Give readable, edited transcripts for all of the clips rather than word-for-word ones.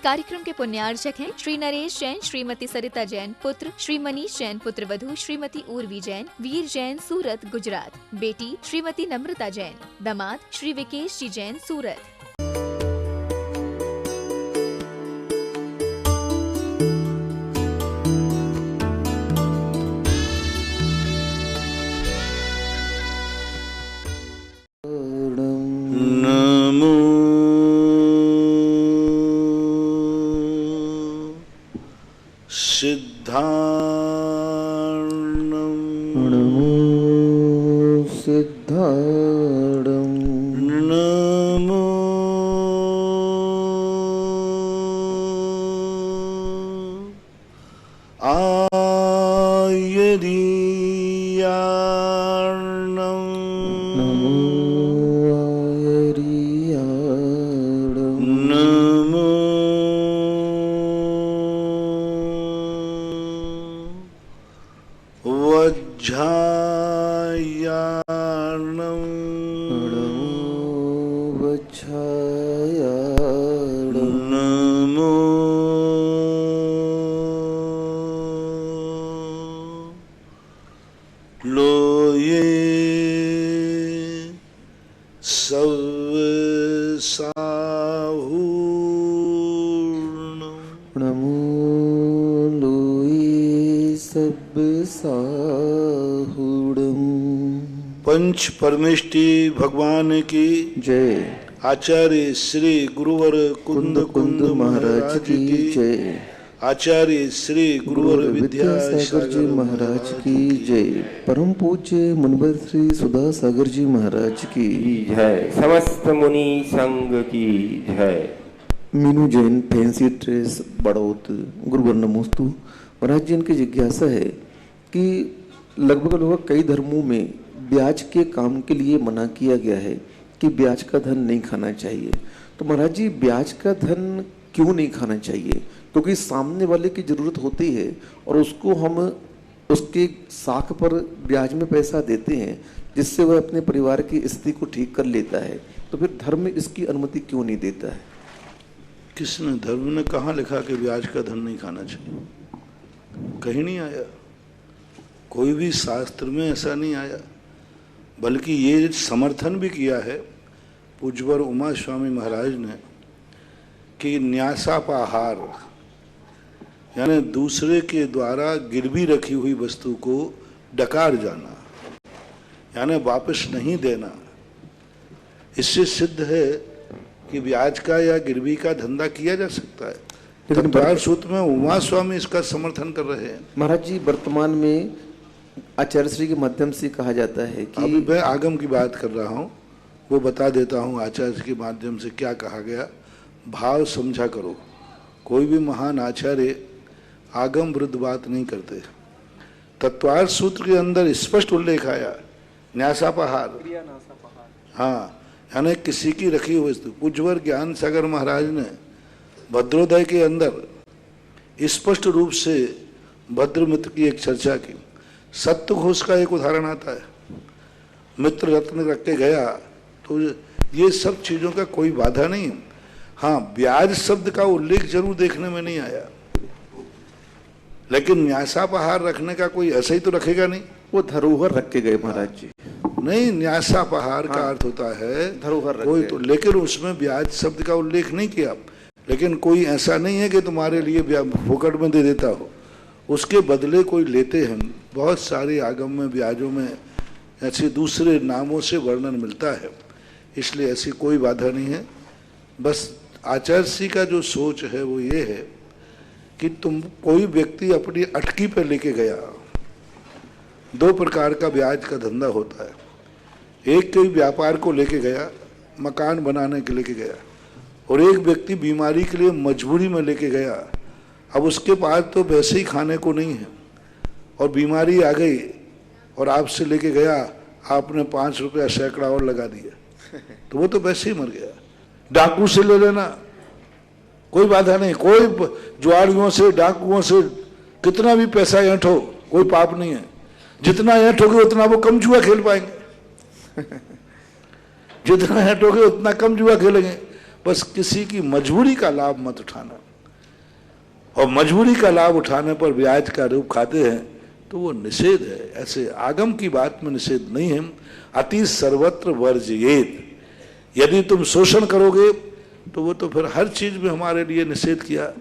कार्यक्रम के पुण्यार्चक हैं श्री नरेश जैन, श्रीमती सरिता जैन पुत्र, श्री मनीष जैन पुत्र वधू, श्रीमती उर्वी जैन, वीर जैन सूरत गुजरात, बेटी श्रीमती नम्रता जैन, दामाद श्री विकेश जी जैन सूरत। पंच परमेष्टि भगवान की जय। आचार्य श्री गुरुवर कुंद कुंद महाराज की जय। आचार्य श्री गुरुवर विद्यासागर जी महाराज की जय। परम पूज्य मुनिवर श्री सुधा सागर जी महाराज की जय। समस्त मुनि संघ की जय। Meenu Jain, fancy dress, Baraut. गुरुवर नमोस्तु। महाराज जी, इनकी जिज्ञासा है कि लगभग कई धर्मों में ब्याज के काम के लिए मना किया गया है कि ब्याज का धन नहीं खाना चाहिए। तो महाराज जी, ब्याज का धन क्यों नहीं खाना चाहिए? क्योंकि सामने वाले की जरूरत होती है और उसको हम उसके साख पर ब्याज में पैसा देते हैं, जिससे वह अपने परिवार की स्थिति को ठीक कर लेता है। तो फिर धर्म इसकी अनुमति क्यों नहीं देता है? किसने, धर्म ने कहाँ लिखा कि ब्याज का धन नहीं खाना चाहिए? कहीं नहीं आया, कोई भी शास्त्र में ऐसा नहीं आया। बल्कि ये समर्थन भी किया है पूज्यवर उमा स्वामी महाराज ने कि न्यासापहार, यानी दूसरे के द्वारा गिरवी रखी हुई वस्तु को डकार जाना, यानी वापस नहीं देना, इससे सिद्ध है कि ब्याज का या गिरवी का धंधा किया जा सकता है। लेकिन सूत्र में उमा स्वामी इसका समर्थन कर रहे हैं। महाराज जी, वर्तमान में आचार्य श्री के माध्यम से कहा जाता है कि अभी मैं आगम की बात कर रहा हूँ, वो बता देता हूँ आचार्य के माध्यम से क्या कहा गया। भाव समझा करो, कोई भी महान आचार्य आगम विरुद्ध बात नहीं करते। तत्वार्थ सूत्र के अंदर स्पष्ट उल्लेख आया न्यासापहार, हाँ, यानी किसी की रखी हुई वस्तु। पूज्यवर ज्ञान सागर महाराज ने भद्रोदय के अंदर स्पष्ट रूप से भद्रमित्र की एक चर्चा की। सत्य घोष का एक उदाहरण आता है, मित्र रत्न रख के गया, तो ये सब चीजों का कोई बाधा नहीं। हाँ, ब्याज शब्द का उल्लेख जरूर देखने में नहीं आया, लेकिन न्यासापहार रखने का कोई ऐसा ही तो रखेगा नहीं। वो धरोहर रख के गए महाराज जी। नहीं, न्यासापहार का अर्थ होता है धरोहर कोई तो, लेकिन उसमें ब्याज शब्द का उल्लेख नहीं किया। लेकिन कोई ऐसा नहीं है कि तुम्हारे लिए फोकट में दे देता हो, उसके बदले कोई लेते हैं। बहुत सारे आगम में ब्याजों में ऐसे दूसरे नामों से वर्णन मिलता है, इसलिए ऐसी कोई बाधा नहीं है। बस आचार्य श्री का जो सोच है वो ये है कि तुम कोई व्यक्ति अपनी अटकी पर लेके गया, दो प्रकार का ब्याज का धंधा होता है। एक कोई व्यापार को लेके गया, मकान बनाने के लेके गया, और एक व्यक्ति बीमारी के लिए मजबूरी में लेके गया। अब उसके पास तो वैसे ही खाने को नहीं है और बीमारी आ गई और आपसे लेके गया, आपने 5 रुपया सैकड़ा और लगा दिया, तो वो तो वैसे ही मर गया। डाकू से ले लेना, कोई बाधा नहीं। कोई जुआड़ियों से, डाकुओं से कितना भी पैसा ऐंठो, कोई पाप नहीं है। जितना ऐंठोगे उतना वो कम जुआ खेल पाएंगे जितना ऐंठोगे उतना कम जुआ खेलेंगे। बस किसी की मजबूरी का लाभ मत उठाना। और मजबूरी का लाभ उठाने पर ब्याज का रूप खाते हैं तो वो निषेध है। ऐसे आगम की बात में निषेध नहीं है। अति सर्वत्र वर्जयेत, यदि तुम शोषण करोगे तो वो तो फिर हर चीज में हमारे लिए निषेध किया,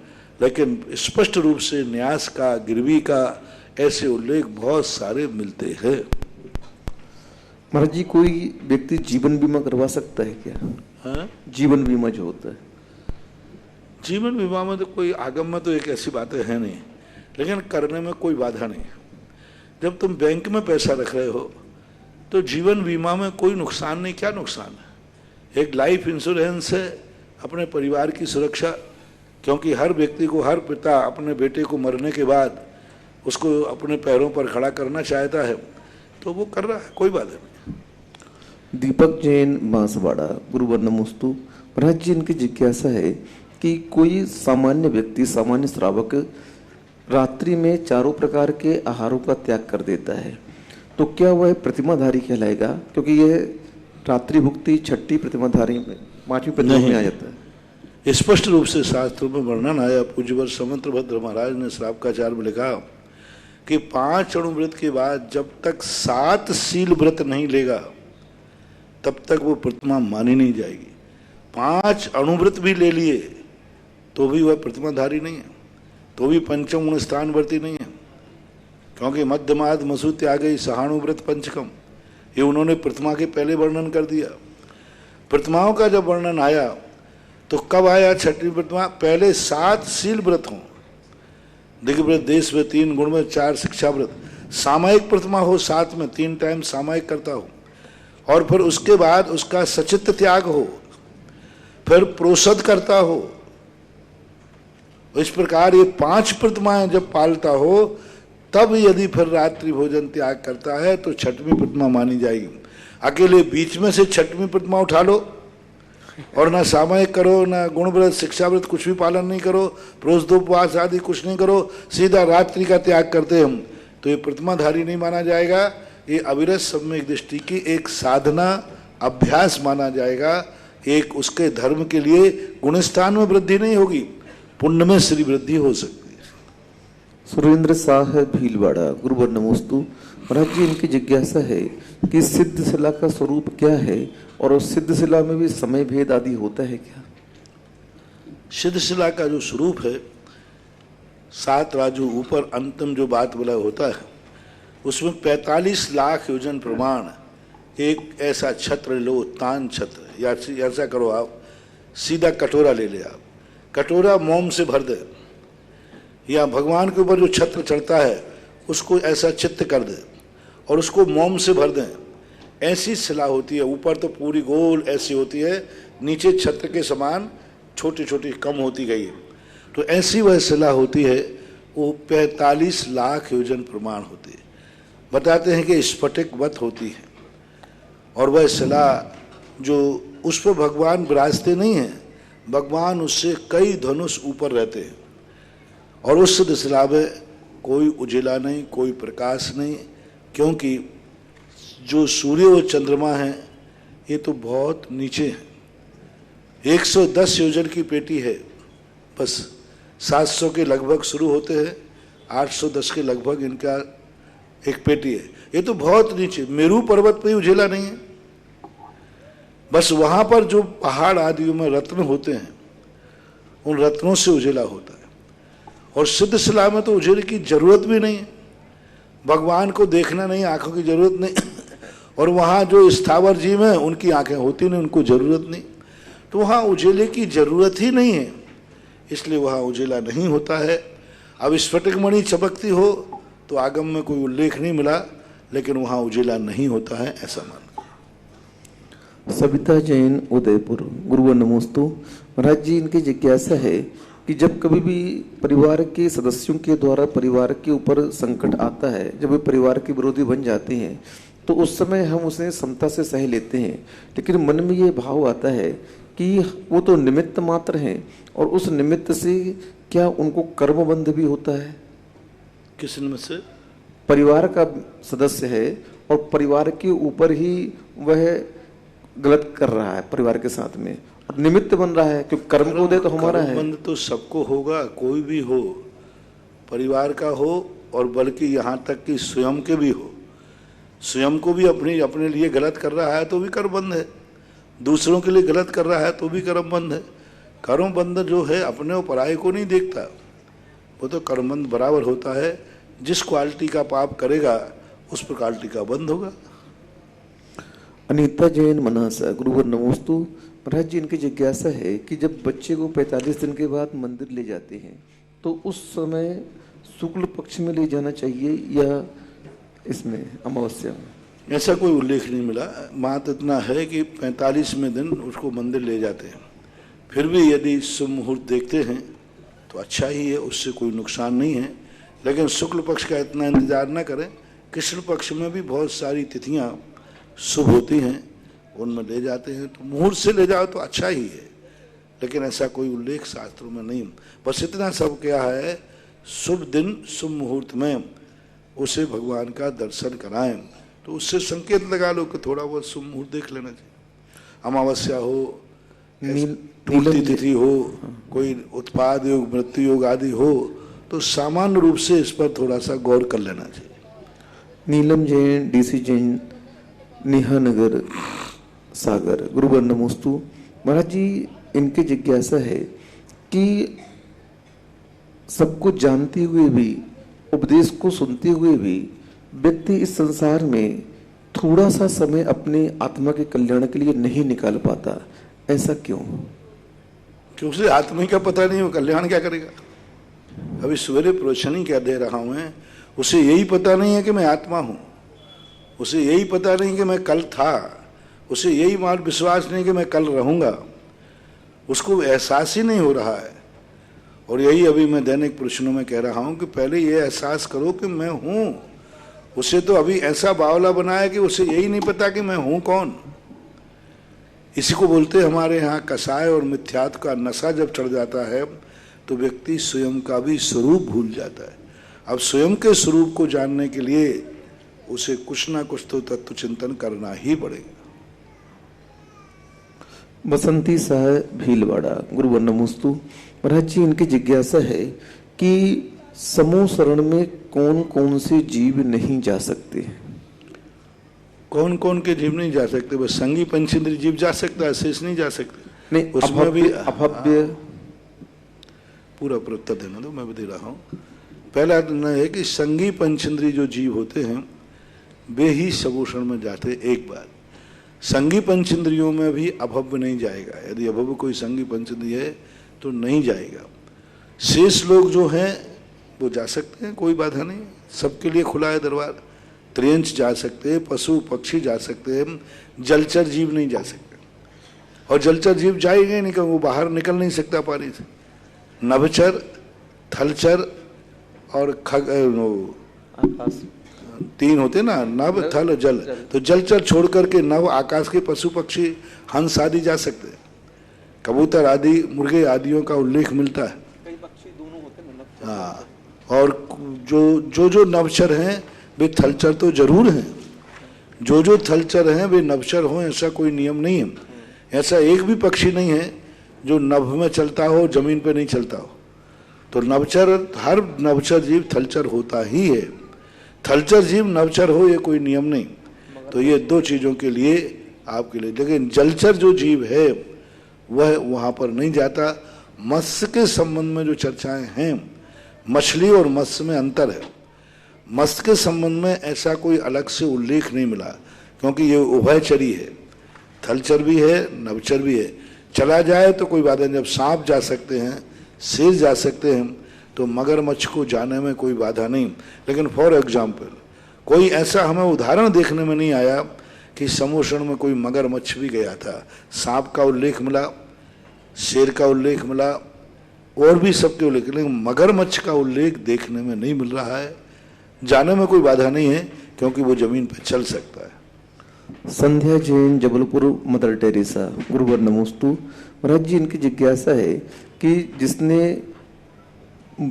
लेकिन स्पष्ट रूप से न्यास का, गिरवी का ऐसे उल्लेख बहुत सारे मिलते हैं। महाराज जी, कोई व्यक्ति जीवन बीमा करवा सकता है क्या? हाँ? जीवन बीमा जो होता है, जीवन बीमा में तो कोई आगम में तो एक ऐसी बातें है नहीं, लेकिन करने में कोई बाधा नहीं। जब तुम बैंक में पैसा रख रहे हो तो जीवन बीमा में कोई नुकसान नहीं। क्या नुकसान है? एक लाइफ इंश्योरेंस है अपने परिवार की सुरक्षा, क्योंकि हर व्यक्ति को, हर पिता अपने बेटे को मरने के बाद उसको अपने पैरों पर खड़ा करना चाहता है, तो वो कर रहा है, कोई बात नहीं। दीपक जैन बांसवाड़ा, गुरुवर नमोस्तु। महाराज जी, इनकी जिज्ञासा है कि कोई सामान्य व्यक्ति, सामान्य श्रावक रात्रि में चारों प्रकार के आहारों का त्याग कर देता है, तो क्या वह प्रतिमाधारी कहलाएगा? क्योंकि यह रात्रि भुक्ति छठी प्रतिमाधारी में, पांचवी प्रतिमा में आ जाता है। स्पष्ट रूप से शास्त्रों में वर्णन आया। पूज्यवर समंतभद्र महाराज ने श्रावकाचार्य में लिखा कि 5 अणुव्रत के बाद जब तक 7 शील व्रत नहीं लेगा तब तक वो प्रतिमा मानी नहीं जाएगी। 5 अणुव्रत भी ले लिए तो भी वह प्रतिमाधारी नहीं है, तो भी पंचम गुण स्थानवर्ती नहीं है, क्योंकि मध्यमाद मसु त्यागई सहानुव्रत पंचकम, ये उन्होंने प्रतिमा के पहले वर्णन कर दिया। प्रतिमाओं का जब वर्णन आया तो कब आया छठी प्रतिमा? पहले 7 शील व्रत हों, दिग्व्रत, देश में 3, गुण में 4, शिक्षा व्रत, सामायिक प्रतिमा हो, 7 में 3 टाइम सामायिक करता हो, और फिर उसके बाद उसका सचित्त त्याग हो, फिर प्रोषद करता हो। इस प्रकार ये 5 प्रतिमाएं जब पालता हो तब यदि फिर रात्रि भोजन त्याग करता है तो छठवीं प्रतिमा मानी जाएगी। अकेले बीच में से छठवीं प्रतिमा उठा लो और ना सामायिक करो, ना गुणव्रत, शिक्षाव्रत कुछ भी पालन नहीं करो, प्रोषदोपवास आदि कुछ नहीं करो, सीधा रात्रि का त्याग करते हम, तो ये प्रतिमाधारी नहीं माना जाएगा। ये अविरत सम्यक दृष्टि की एक साधना, अभ्यास माना जाएगा। एक उसके धर्म के लिए गुणस्थान में वृद्धि नहीं होगी, पुण्य में श्री वृद्धि हो सकती है। सुरेंद्र शाह भीलवाड़ा, गुरुवर नमोस्तु। महाराज जी, इनकी जिज्ञासा है कि सिद्ध शिला का स्वरूप क्या है और उस सिद्ध शिला में भी समय भेद आदि होता है क्या? सिद्ध शिला का जो स्वरूप है, 7 राजू ऊपर अंतिम जो बात बोला होता है, उसमें 45 लाख योजन प्रमाण एक ऐसा छत्र लो, तान छत्र, या ऐसा करो, आप सीधा कटोरा ले ले, आप कटोरा मोम से भर दे, या भगवान के ऊपर जो छत्र चढ़ता है उसको ऐसा चित्त कर दे और उसको मोम से भर दें। ऐसी शिला होती है, ऊपर तो पूरी गोल ऐसी होती है, नीचे छत्र के समान छोटी छोटी कम होती गई है, तो ऐसी वह शिला होती है। वो 45 लाख योजन प्रमाण होती है। बताते हैं कि स्फटिकवत होती है, और वह शिला जो उस पर भगवान विराजते नहीं हैं, भगवान उससे कई धनुष ऊपर रहते हैं, और उस सिद्ध शिला में कोई उजिला नहीं, कोई प्रकाश नहीं, क्योंकि जो सूर्य और चंद्रमा हैं ये तो बहुत नीचे हैं। 110 योजन की पेटी है, बस 700 के लगभग शुरू होते हैं, 810 के लगभग इनका एक पेटी है। ये तो बहुत नीचे, मेरू पर्वत पे उजिला नहीं है, बस वहाँ पर जो पहाड़ आदियों में रत्न होते हैं उन रत्नों से उजिला होता है। और सिद्ध शिला में तो उजिले की जरूरत भी नहीं है, भगवान को देखना नहीं, आंखों की जरूरत नहीं, और वहाँ जो स्थावर जीव हैं उनकी आंखें होती नहीं, उनको जरूरत नहीं, तो वहाँ उजिले की जरूरत ही नहीं है, इसलिए वहाँ उजिला नहीं होता है। अब स्फटिक मणि चमकती हो तो आगम में कोई उल्लेख नहीं मिला, लेकिन वहाँ उजिला नहीं होता है, ऐसा मान। सविता जैन उदयपुर, गुरुवर नमोस्तु। महाराज जी, इनकी जिज्ञासा है कि जब कभी भी परिवार के सदस्यों के द्वारा परिवार के ऊपर संकट आता है, जब वे परिवार के विरोधी बन जाते हैं, तो उस समय हम उसे समता से सह लेते हैं, लेकिन मन में ये भाव आता है कि वो तो निमित्त मात्र हैं, और उस निमित्त से क्या उनको कर्मबंध भी होता है? किस निमित्त से? परिवार का सदस्य है और परिवार के ऊपर ही वह गलत कर रहा है परिवार के साथ में और निमित्त बन रहा है, क्योंकि कर्म को दे तो हमारा है। बंद तो सबको होगा, कोई भी हो, परिवार का हो और बल्कि यहाँ तक कि स्वयं के भी हो। स्वयं को भी अपने लिए गलत कर रहा है तो भी कर्म बंद है, दूसरों के लिए गलत कर रहा है तो भी कर्म बंद है। कर्म बंद जो है अपने और पराये को नहीं देखता, वो तो कर्म बंद बराबर होता है। जिस क्वालिटी का पाप करेगा उस पर क्वालिटी का बंद होगा। अनीता जैन मनासा, गुरुवर नमोस्तु। महाराज जी, इनकी जिज्ञासा है कि जब बच्चे को 45 दिन के बाद मंदिर ले जाते हैं तो उस समय शुक्ल पक्ष में ले जाना चाहिए या इसमें अमावस्या में? ऐसा कोई उल्लेख नहीं मिला। मात्र इतना है कि 45वें दिन उसको मंदिर ले जाते हैं। फिर भी यदि शुभ मुहूर्त देखते हैं तो अच्छा ही है, उससे कोई नुकसान नहीं है। लेकिन शुक्ल पक्ष का इतना इंतजार न करें। कृष्ण पक्ष में भी बहुत सारी तिथियां शुभ होती हैं, उनमें ले जाते हैं, तो मुहूर्त से ले जाओ तो अच्छा ही है। लेकिन ऐसा कोई उल्लेख शास्त्रों में नहीं। बस इतना सब क्या है, शुभ दिन शुभ मुहूर्त में उसे भगवान का दर्शन कराएं, तो उससे संकेत लगा लो कि थोड़ा बहुत शुभ मुहूर्त देख लेना चाहिए। अमावस्या हो, टूटती तिथि हो, कोई उत्पाद योग, मृत्यु योग आदि हो, तो सामान्य रूप से इस पर थोड़ा सा गौर कर लेना चाहिए। नीलम जैन, डीसी जैन, नेहानगर सागर, गुरुवर नमोस्तु। महाराज जी, इनकी जिज्ञासा है कि सब कुछ जानते हुए भी, उपदेश को सुनते हुए भी व्यक्ति इस संसार में थोड़ा सा समय अपने आत्मा के कल्याण के लिए नहीं निकाल पाता, ऐसा क्यों? क्योंकि उसे आत्मा का पता नहीं, वो कल्याण क्या करेगा। अभी सवेरे प्रवचन क्या दे रहा हूं मैं, उसे यही पता नहीं है कि मैं आत्मा हूं, उसे यही पता नहीं कि मैं कल था, उसे यही मार्ग विश्वास नहीं कि मैं कल रहूंगा, उसको एहसास ही नहीं हो रहा है। और यही अभी मैं दैनिक प्रवचनों में कह रहा हूं कि पहले ये एहसास करो कि मैं हूं। उसे तो अभी ऐसा बावला बनाया कि उसे यही नहीं पता कि मैं हूं कौन। इसी को बोलते हमारे यहाँ कसाय और मिथ्यात्व का नशा जब चढ़ जाता है तो व्यक्ति स्वयं का भी स्वरूप भूल जाता है। अब स्वयं के स्वरूप को जानने के लिए उसे कुछ ना कुछ तो तत्व चिंतन करना ही पड़ेगा। बसंती शाह, भीलवाड़ा, गुरुवर नमोस्तु। महाराज जी, इनकी जिज्ञासा है कि समूह शरण में कौन कौन से जीव नहीं जा सकते? कौन कौन के जीव नहीं जा सकते? बस संगी पंचेंद्रिय जीव जा सकता है, शेष नहीं जा सकते। नहीं, उसमें भी अभव्य पूरा उत्तर देना दो, मैं भी दे रहा हूँ। पहला निर्णय है कि संगी पंचेंद्रिय जो जीव होते हैं वे ही सबूषण में जाते एक बार। संगी पंचेंद्रियों में भी अभव्य नहीं जाएगा। यदि अभव्य कोई संगी पंचेंद्रिय है तो नहीं जाएगा। शेष लोग जो हैं वो जा सकते हैं, कोई बाधा नहीं, सबके लिए खुला है दरबार। त्रियंच जा सकते हैं, पशु पक्षी जा सकते हैं, जलचर जीव नहीं जा सकते। और जलचर जीव जाएंगे नहीं, वो बाहर निकल नहीं सकता पानी से। नभचर, थलचर और तीन होते ना, नभ, थल, जल। तो जलचर छोड़ करके नभ, आकाश के पशु पक्षी, हंस आदि जा सकते हैं। कबूतर आदि, मुर्गे आदियों का उल्लेख मिलता है। कई पक्षी दोनों होते हैं। हाँ, और जो नभचर हैं वे थलचर तो जरूर हैं। जो थलचर हैं वे नभचर हों ऐसा कोई नियम नहीं है। ऐसा एक भी पक्षी नहीं है जो नभ में चलता हो, जमीन पे नहीं चलता हो। तो नभचर, हर नभचर जीव थलचर होता ही है। थलचर जीव नभचर हो ये कोई नियम नहीं। तो ये दो चीजों के लिए आपके लिए। लेकिन जलचर जो जीव है वह वहां पर नहीं जाता। मत्स्य के संबंध में जो चर्चाएं हैं, मछली और मत्स्य में अंतर है। मत्स्य के संबंध में ऐसा कोई अलग से उल्लेख नहीं मिला, क्योंकि ये उभयचरी है, थलचर भी है, नभचर भी है। चला जाए तो कोई बाधा नहीं। जब सांप जा सकते हैं, शेर जा सकते हैं, तो मगरमच्छ को जाने में कोई बाधा नहीं। लेकिन फॉर एग्जाम्पल कोई ऐसा हमें उदाहरण देखने में नहीं आया कि समोषण में कोई मगरमच्छ भी गया था। सांप का उल्लेख मिला, शेर का उल्लेख मिला, और भी सबके उल्लेख, लेकिन मगरमच्छ का उल्लेख देखने में नहीं मिल रहा है। जाने में कोई बाधा नहीं है क्योंकि वो जमीन पर चल सकता है। संध्या जैन, जबलपुर, मदर टेरेसा, गुरुवर नमोस्तु। महाराज जी, इनकी जिज्ञासा है कि जिसने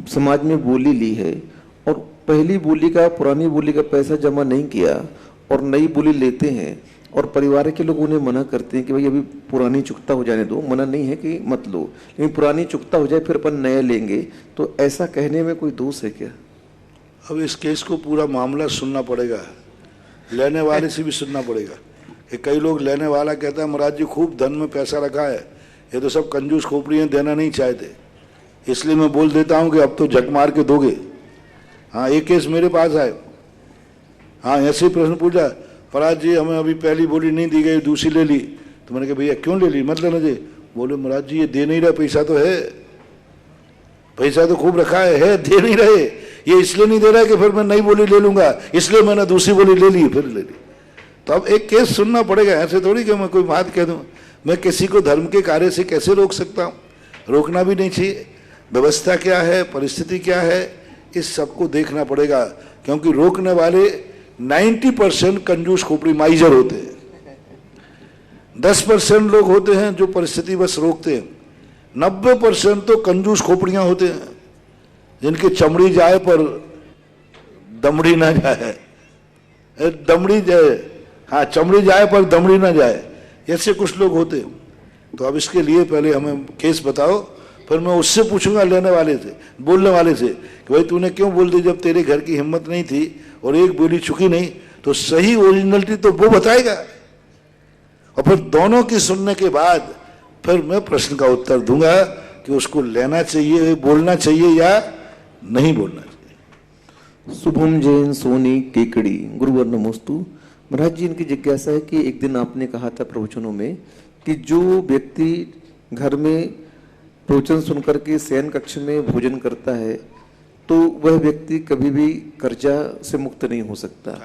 समाज में बोली ली है और पहली बोली का, पुरानी बोली का पैसा जमा नहीं किया और नई बोली लेते हैं और परिवार के लोग उन्हें मना करते हैं कि भाई अभी पुरानी चुकता हो जाने दो, मना नहीं है कि मत लो, लेकिन पुरानी चुकता हो जाए फिर अपन नया लेंगे, तो ऐसा कहने में कोई दोष है क्या? अब इस केस को पूरा मामला सुनना पड़ेगा, लेने वाले से भी सुनना पड़ेगा। कि कई लोग लेने वाला कहता है महाराज जी खूब धन में पैसा रखा है, ये तो सब कंजूस खोपड़ी हैं, देना नहीं चाहते, इसलिए मैं बोल देता हूँ कि अब तो झक मार के दोगे। हाँ, एक केस मेरे पास आए, हाँ ऐसे ही प्रश्न पूछा, महाराज जी हमें अभी पहली बोली नहीं दी गई, दूसरी ले ली। तो मैंने कहा भैया क्यों ले ली, मतलब ना जी। बोले महाराज जी ये दे नहीं रहा, पैसा तो है, पैसा तो खूब रखा है, दे नहीं रहे, ये इसलिए नहीं दे रहा कि फिर मैं नई बोली ले लूंगा, इसलिए मैंने दूसरी बोली ले ली, फिर ले ली। तो अब एक केस सुनना पड़ेगा, ऐसे थोड़ी कि मैं कोई बात कह दूं। मैं किसी को धर्म के कार्य से कैसे रोक सकता हूं? रोकना भी नहीं चाहिए। व्यवस्था क्या है, परिस्थिति क्या है, इस सबको देखना पड़ेगा, क्योंकि रोकने वाले 90% कंजूस खोपड़ी माइजर होते हैं, 10% लोग होते हैं जो परिस्थिति बस रोकते हैं, 90% तो कंजूस खोपड़ियां होते हैं जिनकी चमड़ी जाए पर दमड़ी ना जाए, दमड़ी जाए, हाँ चमड़ी जाए पर दमड़ी ना जाए, ऐसे कुछ लोग होते हैं। तो अब इसके लिए पहले हमें केस बताओ, फिर मैं उससे पूछूंगा, लेने वाले से, बोलने वाले से, कि भाई तूने क्यों बोल दी जब तेरे घर की हिम्मत नहीं थी और एक बोली चुकी नहीं, तो सही ओरिजिनलिटी तो वो बताएगा। और फिर दोनों की सुनने के बाद फिर मैं प्रश्न का उत्तर दूंगा कि उसको लेना चाहिए, बोलना चाहिए या नहीं बोलना चाहिए। शुभम जैन सोनी केकड़ी गुरुवर नमोस्तु। महाराज जी, इनकी जिज्ञासा है कि एक दिन आपने कहा था प्रवचनों में कि जो व्यक्ति घर में प्रवचन सुनकर के शयन कक्ष में भोजन करता है तो वह व्यक्ति कभी भी कर्जा से मुक्त नहीं हो सकता।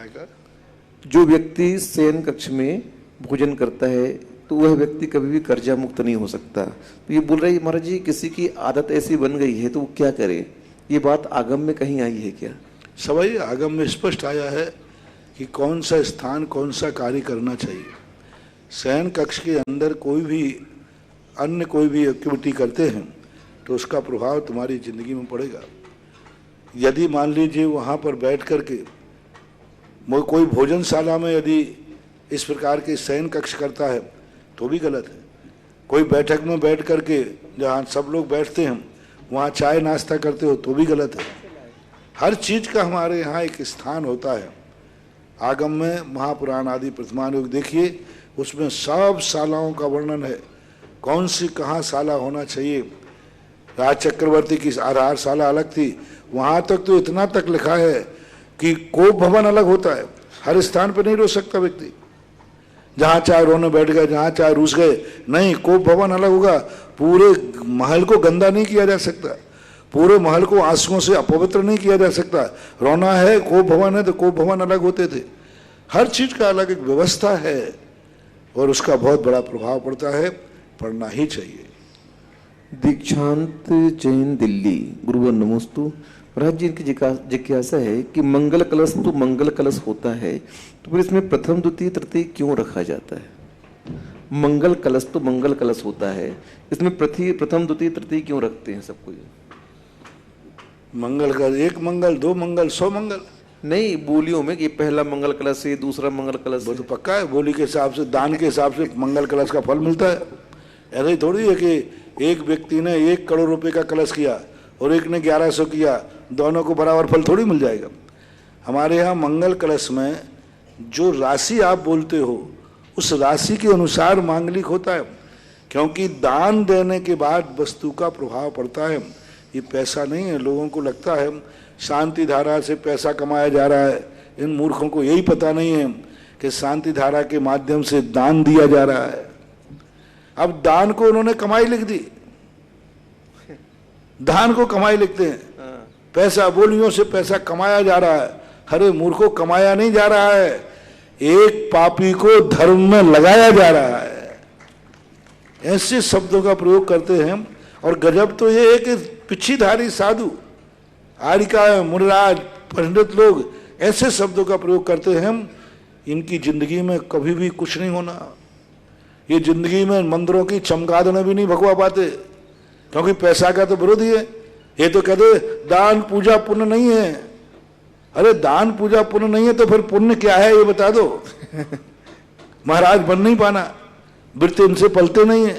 जो व्यक्ति शयन कक्ष में भोजन करता है तो वह व्यक्ति कभी भी कर्जा मुक्त नहीं हो सकता। तो ये बोल रहे महाराज जी, किसी की आदत ऐसी बन गई है तो वो क्या करे? ये बात आगम में कहीं आई है क्या? सवाई आगम में स्पष्ट आया है कि कौन सा स्थान कौन सा कार्य करना चाहिए। शयन कक्ष के अंदर कोई भी अन्य कोई भी एक्टिविटी करते हैं तो उसका प्रभाव तुम्हारी जिंदगी में पड़ेगा। यदि मान लीजिए वहाँ पर बैठ कर के कोई भोजनशाला में यदि इस प्रकार के शयन कक्ष करता है तो भी गलत है। कोई बैठक में बैठ कर के जहाँ सब लोग बैठते हैं वहाँ चाय नाश्ता करते हो तो भी गलत है। हर चीज का हमारे यहाँ एक स्थान होता है। आगम में महापुराण आदि प्रतिमान योग देखिए, उसमें सब शालाओं का वर्णन है, कौन सी कहाँ शाला होना चाहिए। राज चक्रवर्ती की आधार शाला अलग थी, वहाँ तक तो इतना तक लिखा है कि कोप भवन अलग होता है, हर स्थान पर नहीं रो सकता व्यक्ति। जहाँ चाहे रोने बैठ गए, जहाँ चाहे रूस गए, नहीं, कोप भवन अलग होगा। पूरे महल को गंदा नहीं किया जा सकता, पूरे महल को आंसुओं से अपवित्र नहीं किया जा सकता। रोना है, कोप भवन है तो कोप भवन अलग होते थे। हर चीज का अलग एक व्यवस्था है और उसका बहुत बड़ा प्रभाव पड़ता है, पढ़ना ही चाहिए। दीक्षांत जैन दिल्ली गुरुवर नमोस्तु। महाराज जी, इनकी जिज्ञासा है कि मंगल कलश तो मंगल कलश होता है, तो फिर इसमें प्रथम द्वितीय तृतीय क्यों रखा जाता है? मंगल कलश तो मंगल कलश होता है, इसमें प्रथम द्वितीय तृतीय क्यों रखते हैं सबको? मंगल का एक मंगल, दो मंगल, 100 मंगल नहीं, बोलियों में कि पहला मंगल कलश है, दूसरा मंगल कलश। वो तो पक्का है, बोली के हिसाब से, दान के हिसाब से मंगल कलश का फल मिलता है। ऐसा ही थोड़ी है कि एक व्यक्ति ने 1 करोड़ रुपए का कलश किया और एक ने 1100 किया, दोनों को बराबर फल थोड़ी मिल जाएगा। हमारे यहाँ मंगल कलश में जो राशि आप बोलते हो उस राशि के अनुसार मांगलिक होता है, क्योंकि दान देने के बाद वस्तु का प्रभाव पड़ता है। ये पैसा नहीं है। लोगों को लगता है शांति धारा से पैसा कमाया जा रहा है, इन मूर्खों को यही पता नहीं है कि शांति धारा के माध्यम से दान दिया जा रहा है। अब दान को उन्होंने कमाई लिख दी, दान को कमाई लिखते हैं, पैसा बोलियों से पैसा कमाया जा रहा है। अरे मूर्खों, कमाया नहीं जा रहा है, एक पापी को धर्म में लगाया जा रहा है। ऐसे शब्दों का प्रयोग करते हैं। और गजब तो ये है कि पिछीधारी साधु, आरिका, मुनिराज, पंडित लोग ऐसे शब्दों का प्रयोग करते हैं। इनकी जिंदगी में कभी भी कुछ नहीं होना। ये जिंदगी में मंदिरों की चमगादड़ भी नहीं भगवा पाते, क्योंकि पैसा का तो विरोधी है। ये तो कहते दान पूजा पुण्य नहीं है। अरे दान पूजा पुण्य नहीं है तो फिर पुण्य क्या है ये बता दो। महाराज बन नहीं पाना, वृत्ति इनसे पलते नहीं है।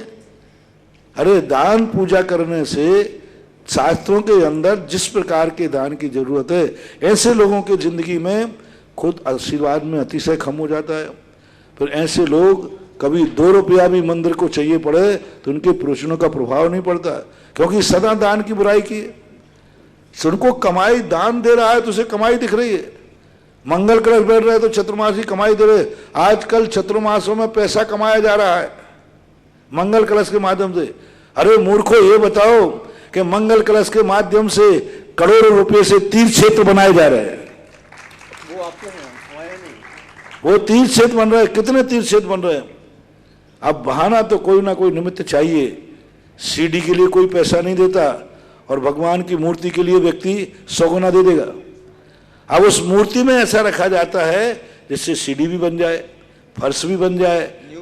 अरे दान पूजा करने से शास्त्रों के अंदर जिस प्रकार के दान की जरूरत है, ऐसे लोगों की जिंदगी में खुद आशीर्वाद में अतिशय कम हो जाता है। फिर ऐसे लोग कभी 2 रुपया भी मंदिर को चाहिए पड़े तो उनके प्रवचनों का प्रभाव नहीं पड़ता, क्योंकि सदा दान की बुराई की है। उनको कमाई दान दे रहा है तो उसे कमाई दिख रही है। मंगल कलश बैठ रहे तो चतुर्मासी कमाई दे रहे। आजकल चतुर्मासों में पैसा कमाया जा रहा है मंगल कलश के माध्यम से। अरे मूर्खों, ये बताओ कि मंगल कलश के माध्यम से करोड़ों रुपए से तीर्थ क्षेत्र बनाए जा रहे हैं। वो आपको हमारे नहीं, वो तीर्थ क्षेत्र बन रहे हैं। कितने तीर्थ क्षेत्र बन रहे हैं? अब बहाना तो कोई ना कोई निमित्त चाहिए। सीडी के लिए कोई पैसा नहीं देता और भगवान की मूर्ति के लिए व्यक्ति 100 गुना दे देगा। अब उस मूर्ति में ऐसा रखा जाता है जिससे सीडी भी बन जाए, फर्श भी बन जाए,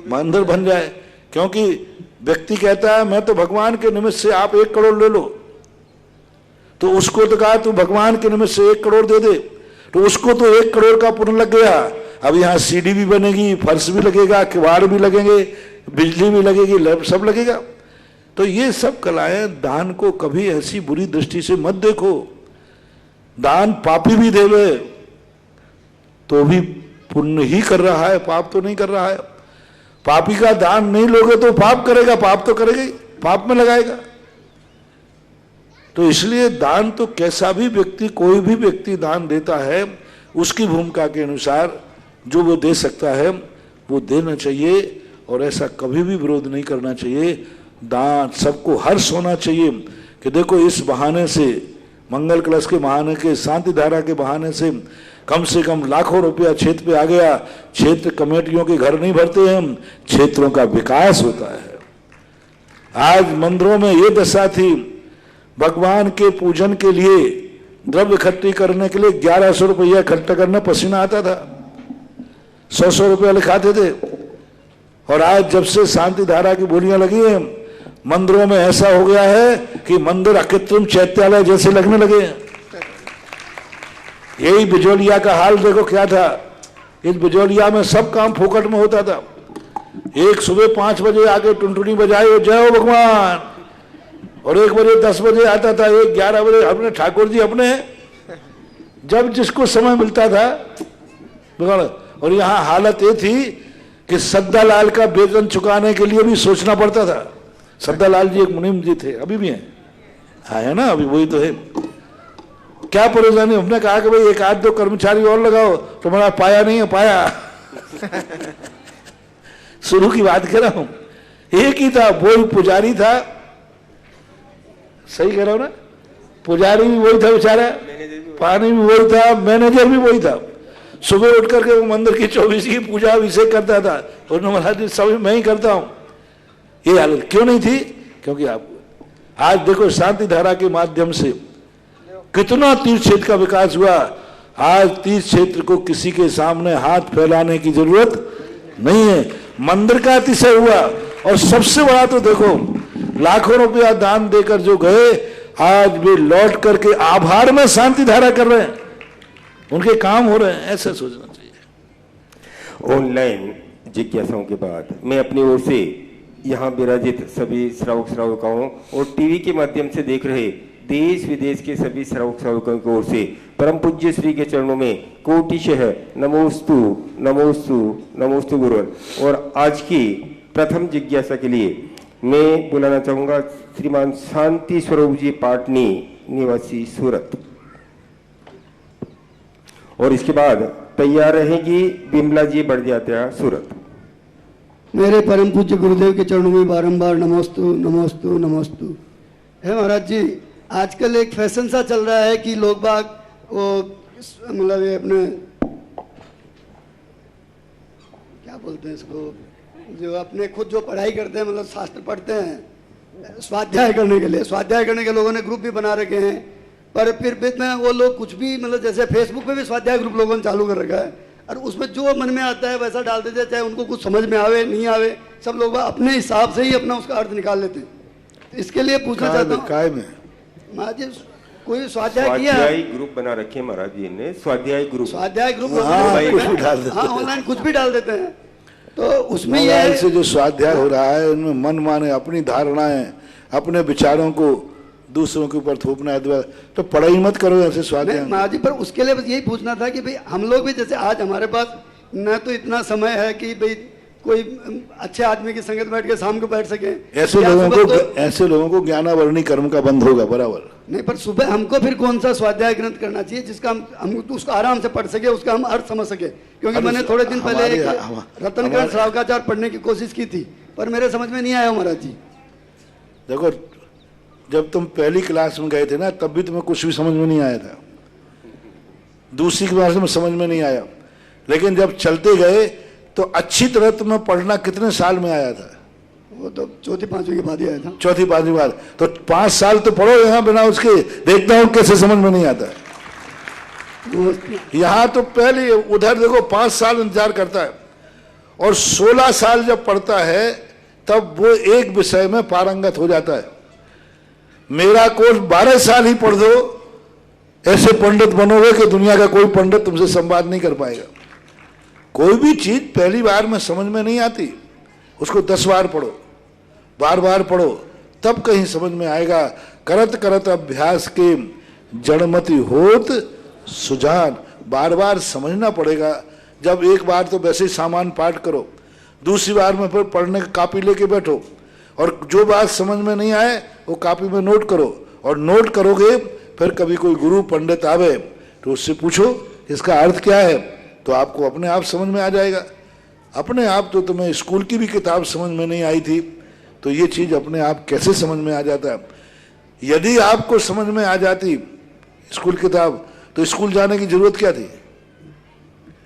मंदिर बन जाए। क्योंकि व्यक्ति कहता है मैं तो भगवान के निमित्त से आप 1 करोड़ ले लो, तो उसको तो कहा तू भगवान के निमित्त से 1 करोड़ दे दे, तो उसको तो 1 करोड़ का पुण्य लग गया। अब यहाँ सीडी भी बनेगी, फर्श भी लगेगा, किवाड़ भी लगेंगे, बिजली भी लगेगी, सब लगेगा। तो ये सब कलाएं, दान को कभी ऐसी बुरी दृष्टि से मत देखो। दान पापी भी देवे तो भी पुण्य ही कर रहा है, पाप तो नहीं कर रहा है। पापी का दान नहीं लोगे तो पाप करेगा, पाप तो करेगा ही, पाप में लगाएगा। तो इसलिए दान तो कैसा भी व्यक्ति, कोई भी व्यक्ति दान देता है, उसकी भूमिका के अनुसार जो वो दे सकता है वो देना चाहिए, और ऐसा कभी भी विरोध नहीं करना चाहिए। दान सबको हर्ष होना चाहिए कि देखो इस बहाने से, मंगल कलश के बहाने के, शांति धारा के बहाने से कम लाखों रुपया क्षेत्र पे आ गया। क्षेत्र कमेटियों के घर नहीं भरते हैं, क्षेत्रों का विकास होता है। आज मंदिरों में ये दशा थी, भगवान के पूजन के लिए द्रव्य इकट्ठी करने के लिए 1100 रुपया इकट्ठा करना पसीना आता था, 100 रुपया लिखाते थे। और आज जब से शांति धारा की बोलियां लगी हैं, मंदिरों में ऐसा हो गया है कि मंदिर अकृत्रिम चैत्यालय जैसे लगने लगे हैं। यही बिजोलिया का हाल देखो क्या था। इस बिजोलिया में सब काम फोकट में होता था। एक सुबह 5 बजे आके टुनटुनी बजाए जय हो भगवान, और 1 बजे 10 बजे आता था, 11 बजे अपने ठाकुर जी अपने जब जिसको समय मिलता था। और यहाँ हालत ये थी कि सद्दालाल का वेतन चुकाने के लिए भी सोचना पड़ता था। सद्दालाल जी एक मुनीम जी थे, अभी भी हैं, है ना, अभी वही तो है। क्या परेशानी, हमने कहा कि भाई 1-2 कर्मचारी और लगाओ, तो मैंने पाया नहीं है, पाया शुरू की बात कर रहा हूं, एक ही था, वो पुजारी था। सही कह रहा हूं ना, पुजारी भी वही था बेचारा, पानी भी वही था, मैनेजर भी वही था। सुबह उठ करके वो मंदिर की 24 की पूजा अभिषेक करता था, और महाराज जी सब मैं ही करता हूं। ये हालत क्यों नहीं थी? क्योंकि आप आज देखो शांति धारा के माध्यम से कितना तीर्थ क्षेत्र का विकास हुआ। आज तीर्थ क्षेत्र को किसी के सामने हाथ फैलाने की जरूरत नहीं है। मंदिर का अतिशय हुआ, और सबसे बड़ा तो देखो लाखों रुपया दान देकर जो गए, आज वे लौट करके आभार में शांति धारा कर रहे हैं, उनके काम हो रहे हैं। ऐसा सोचना चाहिए। ऑनलाइन जिज्ञासाओं के बाद मैं अपनी ओर से यहाँ विराजित सभी श्रावक श्राविकाओं और टीवी के माध्यम से देख रहे देश विदेश के सभी श्रावक श्राविकाओं की ओर से परम पूज्य श्री के चरणों में कोटिशः नमोस्तु नमोस्तु नमोस्तु गुरुवर। और आज की प्रथम जिज्ञासा के लिए मैं बुलाना चाहूंगा श्रीमान शांति स्वरूप जी पाटनी, निवासी सूरत। और इसके बाद तैयार रहेगी बिमला जी बढ़िया सूरत। मेरे परम पूज्य गुरुदेव के चरणों में बारंबार नमोस्तु नमोस्तु नमोस्तु। है महाराज जी, आजकल एक फैशन सा चल रहा है कि लोग बाग वो मतलब ये अपने क्या बोलते हैं इसको, जो अपने खुद जो पढ़ाई करते हैं, मतलब शास्त्र पढ़ते हैं स्वाध्याय करने के लिए, स्वाध्याय करने के लोगों ने ग्रुप भी बना रखे हैं। पर फिर में वो लोग कुछ भी मतलब जैसे फेसबुक पे भी स्वाध्याय ग्रुप लोगों ने चालू कर रखा है, और उसमें जो मन में आता है वैसा डाल देते हैं, चाहे उनको कुछ समझ में आवे नहीं आवे, सब लोग अपने हिसाब से ही अपना उसका अर्थ निकाल लेते हैं। तो इसके लिए पूछना चाहता हूँ महाराज जी, कोई स्वाध्याय किया? स्वाध्याय ग्रुप बना रखे महाराज जी ने, स्वाध्याय ग्रुप हाँ ऑनलाइन कुछ भी डाल देते हैं। तो उसमें मोबाइल ये से जो स्वाध्याय हो रहा है उनमें मन माने अपनी धारणाएं, अपने विचारों को दूसरों के ऊपर थोपना है, तो पढ़ाई मत करो ऐसे स्वाध्याय। नहीं महाराज जी, पर उसके लिए बस यही पूछना था कि भाई हम लोग भी जैसे आज हमारे पास न तो इतना समय है कि भाई कोई अच्छे आदमी की संगत बैठ के शाम को बैठ सके, ऐसे या लोगों सुबह को ऐसे लोगों को ज्ञानावरणी कर्म का बंद होगा बराबर। नहीं, पर सुबह हमको फिर कौन सा स्वाध्याय ग्रंथ करना चाहिए जिसका हम तो उसको आराम से पढ़ सके, उसका हम अर्थ समझ सके। क्योंकि मैंने थोड़े दिन पहले एक रत्नकरण श्रावकाचार्य पढ़ने की कोशिश की थी, पर मेरे समझ में नहीं आया महाराज जी। देखो, जब तुम पहली क्लास में गए थे ना, तब भी तुम्हें कुछ भी समझ में नहीं आया था, दूसरी क्लास में समझ में नहीं आया, लेकिन जब चलते गए तो अच्छी तरह तुम्हें पढ़ना कितने साल में आया था? वो तो चौथी पांचवी के बाद ही आया था। चौथी पांचवी बाद, तो 5 साल तो पढ़ो यहाँ, बिना उसके देखता हूँ कैसे समझ में नहीं आता। यहाँ तो पहले उधर देखो 5 साल इंतजार करता है, और 16 साल जब पढ़ता है तब वो एक विषय में पारंगत हो जाता है। मेरा कोर्स 12 साल ही पढ़ दो, ऐसे पंडित बनोगे कि दुनिया का कोई पंडित तुमसे संवाद नहीं कर पाएगा। कोई भी चीज पहली बार में समझ में नहीं आती, उसको 10 बार पढ़ो, बार बार पढ़ो, तब कहीं समझ में आएगा। करत करत अभ्यास के जड़मति होत सुजान, बार बार समझना पड़ेगा। जब एक बार तो वैसे ही सामान पाठ करो, दूसरी बार में फिर पढ़ने की कॉपी लेके बैठो, और जो बात समझ में नहीं आए वो कॉपी में नोट करो, और नोट करोगे फिर कभी कोई गुरु पंडित आवे तो उससे पूछो इसका अर्थ क्या है, तो आपको अपने आप समझ में आ जाएगा। अपने आप तो तुम्हें स्कूल की भी किताब समझ में नहीं आई थी, तो ये चीज अपने आप कैसे समझ में आ जाता है। यदि आपको समझ में आ जाती स्कूल किताब, तो स्कूल जाने की जरूरत क्या थी?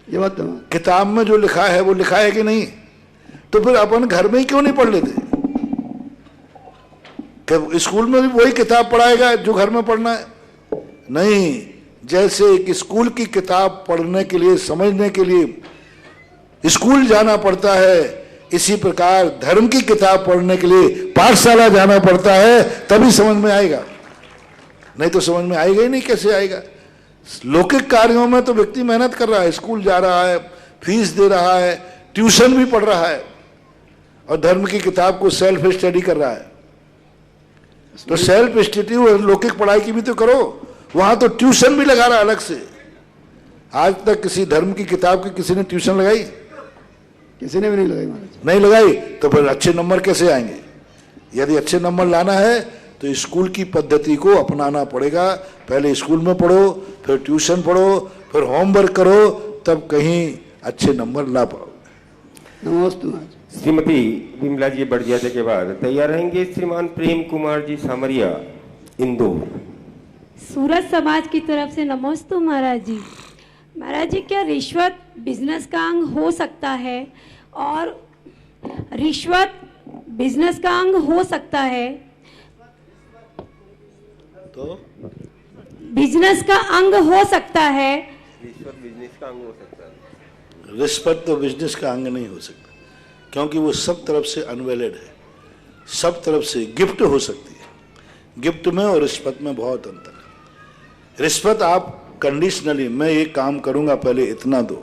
ये बात तो किताब में जो लिखा है वो लिखा है कि नहीं, तो फिर अपन घर में ही क्यों नहीं पढ़ लेते? कि स्कूल में भी वही किताब पढ़ाएगा जो घर में पढ़ना है? नहीं, जैसे एक स्कूल की किताब पढ़ने के लिए, समझने के लिए स्कूल जाना पड़ता है, इसी प्रकार धर्म की किताब पढ़ने के लिए पाठशाला जाना पड़ता है, तभी समझ में आएगा, नहीं तो समझ में आएगा ही नहीं। कैसे आएगा? लौकिक कार्यों में तो व्यक्ति मेहनत कर रहा है, स्कूल जा रहा है, फीस दे रहा है, ट्यूशन भी पढ़ रहा है, और धर्म की किताब को सेल्फ स्टडी कर रहा है। तो सेल्फ स्टडी और लौकिक पढ़ाई की भी तो करो, वहां तो ट्यूशन भी लगा रहा अलग से। आज तक किसी धर्म की किताब की किसी ने ट्यूशन लगाई? किसी ने भी नहीं लगाई महाराज। नहीं लगाई, तो फिर अच्छे नंबर कैसे आएंगे? यदि अच्छे नंबर लाना है तो स्कूल की पद्धति को अपनाना पड़ेगा। पहले स्कूल में पढ़ो, फिर ट्यूशन पढ़ो, फिर होमवर्क करो, तब कहीं अच्छे नंबर ला पाओगे। नमस्ते महाराज। श्रीमती विमला जी बढ़ जाने के बाद तैयार रहेंगे श्रीमान प्रेम कुमार जी सामरिया, इंदौर। सूरत समाज की तरफ से नमस्ते महाराज जी। महाराज जी, क्या रिश्वत बिजनेस का अंग हो सकता है? और रिश्वत बिजनेस का अंग हो सकता है तो बिजनेस का अंग हो सकता है? रिश्वत बिजनेस का अंग हो सकता है? रिश्वत तो बिजनेस का अंग नहीं हो सकता, क्योंकि वो सब तरफ से अनवेलिड है, सब तरफ से गिफ्ट हो सकती है। गिफ्ट में और रिश्वत में बहुत अंतर है। रिश्वत आप कंडीशनली, मैं ये काम करूंगा पहले इतना दो,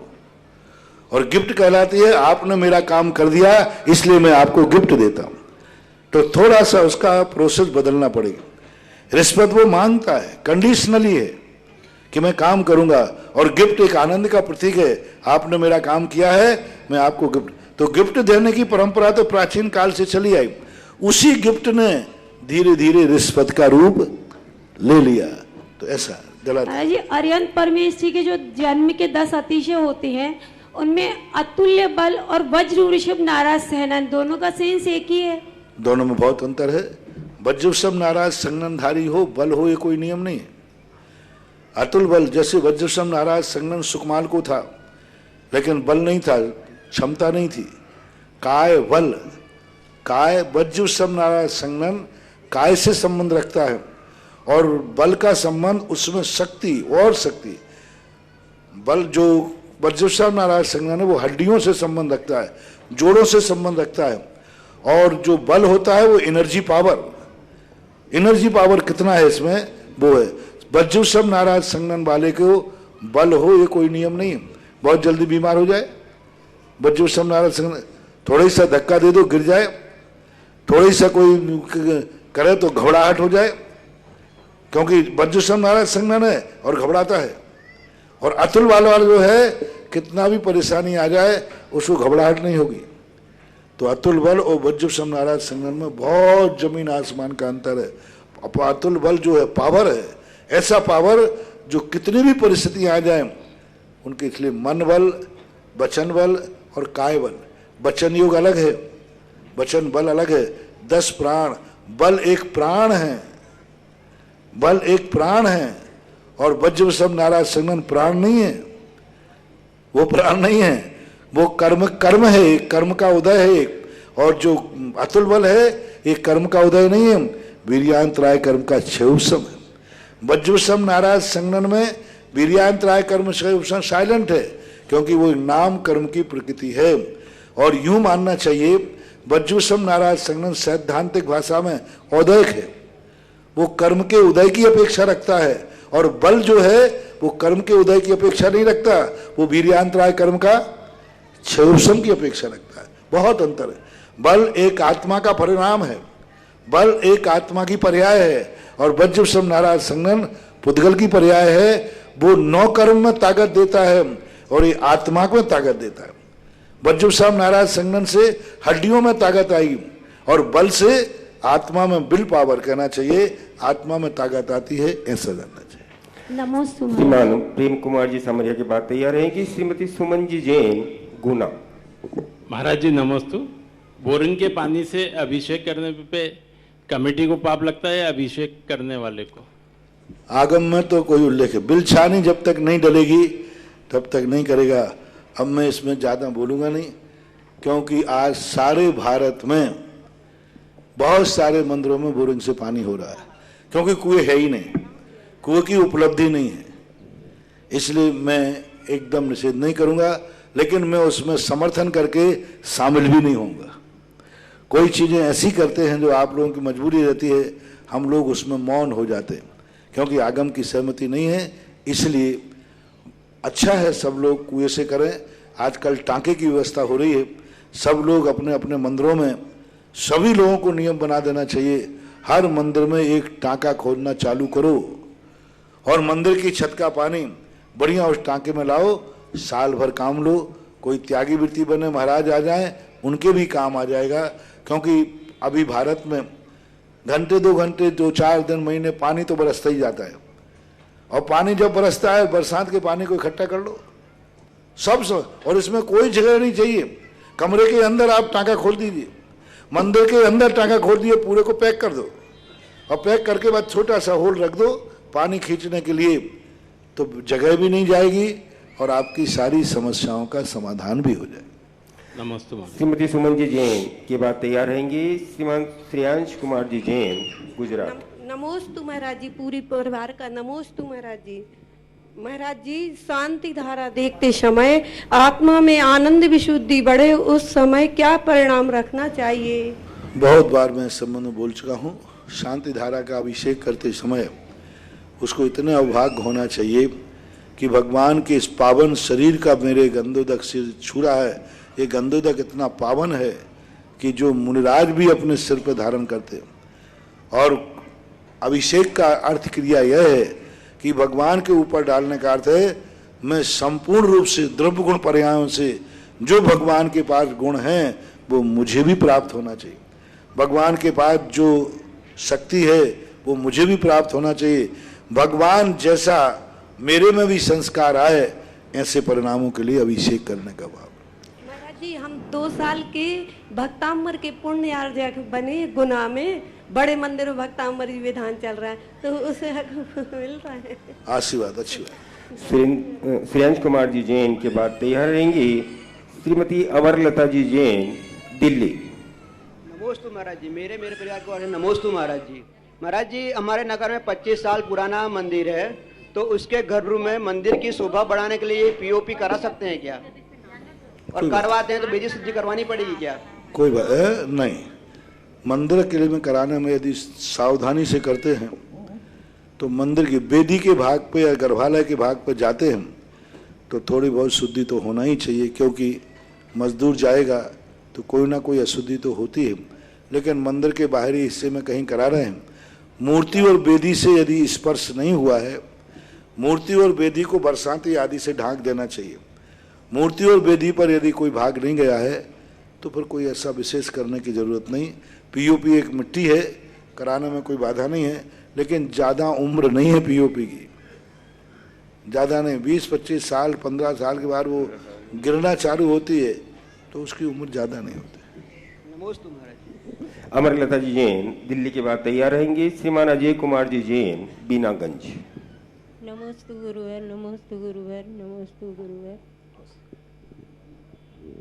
और गिफ्ट कहलाती है आपने मेरा काम कर दिया इसलिए मैं आपको गिफ्ट देता हूं। तो थोड़ा सा उसका प्रोसेस बदलना पड़ेगा। रिश्वत वो मांगता है, कंडीशनली है कि मैं काम करूंगा, और गिफ्ट एक आनंद का प्रतीक है, आपने मेरा काम किया है मैं आपको गिफ्ट। तो गिफ्ट देने की परंपरा तो प्राचीन काल से चली आई, उसी गिफ्ट ने धीरे धीरे रिश्वत का रूप ले लिया। तो ऐसा गलत। महाराज जी, अरिहंत परमेश जी के जो जन्म के 10 अतिशय होते हैं, उनमें अतुल्य बल और वज्र ऋषभ नाराज सहनन, दोनों का सेंस एक ही है? दोनों में बहुत अंतर है। वज्र ऋषभ नाराज संगनधारी हो, बल हो, ये कोई नियम नहीं है। अतुल बल, जैसे वज्र ऋषभ नाराज संगन सुकमाल को था, लेकिन बल नहीं था, क्षमता नहीं थी। काय बल, काय वज्र ऋषभ नाराज संगन काय से संबंध रखता है, और बल का संबंध उसमें शक्ति और शक्ति। बल जो वज्र ऋषभ नाराज संगन है वो हड्डियों से संबंध रखता है, जोड़ों से संबंध रखता है, और जो बल होता है वो एनर्जी पावर। एनर्जी पावर कितना है इसमें, वो है। वज्र ऋषभ नाराज संगन वाले को बल हो ये कोई नियम नहीं है, बहुत जल्दी बीमार हो जाए। वज्र ऋषभ नाराज संगन थोड़ा सा धक्का दे दो गिर जाए, थोड़ी सा कोई करे तो घबराहट हो जाए, क्योंकि वज्रसम नाराज संघनन है और घबराता है। और अतुल बल वाला जो है कितना भी परेशानी आ जाए उसको घबराहट नहीं होगी। तो अतुल बल और वज्रसम नाराज संघनन में बहुत जमीन आसमान का अंतर है। अतुल बल जो है पावर है, ऐसा पावर जो कितनी भी परिस्थिति आ जाए उनके इसलिए मन बल, वचन बल और काय बल। वचन योग अलग है, वचन बल अलग है। 10 प्राण, बल एक प्राण है, बल एक प्राण है। और वज्रसम नाराज संघनन प्राण नहीं है, वो प्राण नहीं है, वो कर्म है, एक कर्म का उदय है एक। और जो अतुल बल है एक कर्म का उदय नहीं है, वीर्यांतराय कर्म का क्षयोपशम है। वज्रसम नाराज संघनन में वीर्यांतराय कर्म क्षयोपशम साइलेंट है, क्योंकि वो नाम कर्म की प्रकृति है। और यूं मानना चाहिए वज्रसम नाराज संघनन सैद्धांतिक भाषा में औदैक है, वो कर्म के उदय की अपेक्षा रखता है। और बल जो है वो कर्म के उदय की अपेक्षा नहीं रखता, वो वीर्यांतराय कर्म का क्षयोपशम की अपेक्षा रखता है। बहुत अंतर है। बल एक आत्मा का परिणाम है, बल एक आत्मा की पर्याय है। और वज्रसम नाराज संघनन पुद्गल की पर्याय है। वो 9 कर्म में ताकत देता है और ये आत्मा को ताकत देता है। वज्रसम नाराज संघनन से हड्डियों में ताकत आई और बल से आत्मा में विल पावर कहना चाहिए, आत्मा में ताकत आती है, ऐसा जानना चाहिए। नमोस्तु श्रीमान प्रेम कुमार जी समरिया की बात तैयार रहेंगी। श्रीमती सुमन जी जैन, गुना। महाराज जी नमोस्तु। बोरिंग के पानी से अभिषेक करने पे कमेटी को पाप लगता है या अभिषेक करने वाले को? आगम में तो कोई उल्लेख है, बिल छानी जब तक नहीं डलेगी तब तक नहीं करेगा। अब मैं इसमें ज़्यादा बोलूँगा नहीं, क्योंकि आज सारे भारत में बहुत सारे मंदिरों में बोरिंग से पानी हो रहा है, क्योंकि कुएं है ही नहीं, कुएं की उपलब्धि नहीं है। इसलिए मैं एकदम निषेध नहीं करूँगा, लेकिन मैं उसमें समर्थन करके शामिल भी नहीं होऊंगा। कोई चीज़ें ऐसी करते हैं जो आप लोगों की मजबूरी रहती है, हम लोग उसमें मौन हो जाते हैं, क्योंकि आगम की सहमति नहीं है। इसलिए अच्छा है सब लोग कुएं से करें। आजकल टांके की व्यवस्था हो रही है, सब लोग अपने अपने मंदिरों में, सभी लोगों को नियम बना देना चाहिए, हर मंदिर में एक टांका खोदना चालू करो और मंदिर की छत का पानी बढ़िया उस टांके में लाओ, साल भर काम लो। कोई त्यागी वृत्ति बने महाराज आ जाएं, उनके भी काम आ जाएगा। क्योंकि अभी भारत में घंटे 2 घंटे 2-4 दिन महीने पानी तो बरसता ही जाता है, और पानी जब बरसता है बरसात के पानी को इकट्ठा कर लो सब। और इसमें कोई जगह नहीं चाहिए, कमरे के अंदर आप टांका खोल दीजिए, मंदिर के अंदर टांका खोल दिए, पूरे को पैक कर दो और पैक करके बाद छोटा सा होल रख दो पानी खींचने के लिए, तो जगह भी नहीं जाएगी और आपकी सारी समस्याओं का समाधान भी हो जाएगा। नमस्ते। श्रीमती सुमन जी जैन की बात तैयार रहेंगी। श्रीमान श्रेयांश कुमार जी जैन, गुजरात। नमोस्तु महाराज जी, पूरी परिवार का नमोस्तु महाराज जी। महाराज जी, शांति धारा देखते समय आत्मा में आनंद विशुद्धि बढ़े, उस समय क्या परिणाम रखना चाहिए? बहुत बार मैं इस संबंध में बोल चुका हूँ। शांति धारा का अभिषेक करते समय उसको इतने अवभाग्य होना चाहिए कि भगवान के इस पावन शरीर का मेरे गंधोदक सिर छू रहा है। ये गंधोदक इतना पावन है कि जो मुनिराज भी अपने सिर पर धारण करते हैं। और अभिषेक का अर्थ क्रिया यह है कि भगवान के ऊपर डालने का अर्थ है मैं संपूर्ण रूप से द्रव्य गुण पर्यायों से जो भगवान के पास गुण हैं वो मुझे भी प्राप्त होना चाहिए। भगवान के पास जो शक्ति है वो मुझे भी प्राप्त होना चाहिए। भगवान जैसा मेरे में भी संस्कार आए, ऐसे परिणामों के लिए अभिषेक करने का भाव। महाराज जी, हम 2 साल के भक्तांबर के पुण्य अर्जक बने गुना में, बड़े मंदिर में भक्तांबर विधान चल रहा है, तो उसे हक मिल रहा है। आशीर्वाद, अच्छी बात। श्रेयांश कुमार जी जैन के बाद तैयार रहेंगी श्रीमती अवरलता जी जैन, दिल्ली। नमोस्तु महाराज जी, मेरे परिवार को नमोस्तु महाराज जी। महाराज जी, हमारे नगर में 25 साल पुराना मंदिर है, तो उसके गर्भगृह में मंदिर की शोभा बढ़ाने के लिए पीओपी करा सकते हैं क्या? और करवाते हैं तो विधि शुद्धि करवानी पड़ेगी क्या? कोई बात नहीं। मंदिर के लिए में कराने में यदि सावधानी से करते हैं तो मंदिर की वेदी के भाग पे या गर्भालय के भाग पे जाते हैं तो थोड़ी बहुत शुद्धि तो होना ही चाहिए, क्योंकि मजदूर जाएगा तो कोई ना कोई अशुद्धि तो होती है, लेकिन मंदिर के बाहरी हिस्से में कहीं करा रहे हैं। मूर्ति और वेदी से यदि स्पर्श नहीं हुआ है, मूर्ति और वेदी को बरसाती आदि से ढांक देना चाहिए। मूर्ति और वेदी पर यदि कोई भाग नहीं गया है तो फिर कोई ऐसा विशेष करने की जरूरत नहीं। पीओपी एक मिट्टी है, कराने में कोई बाधा नहीं है, लेकिन ज़्यादा उम्र नहीं है पीओपी की, ज़्यादा नहीं। 20-25 साल 15 साल के बाद वो गिरना चालू होती है तो उसकी उम्र ज़्यादा नहीं होती। नमोस्तु महाराज। अमरलता जी जैन दिल्ली के बाद तैयार रहेंगे। श्रीमान अजय कुमार जी जैन बीनागंज। नमोस्तु गुरुवर, नमोस्तु गुरुवर, नमोस्तु गुरुवर।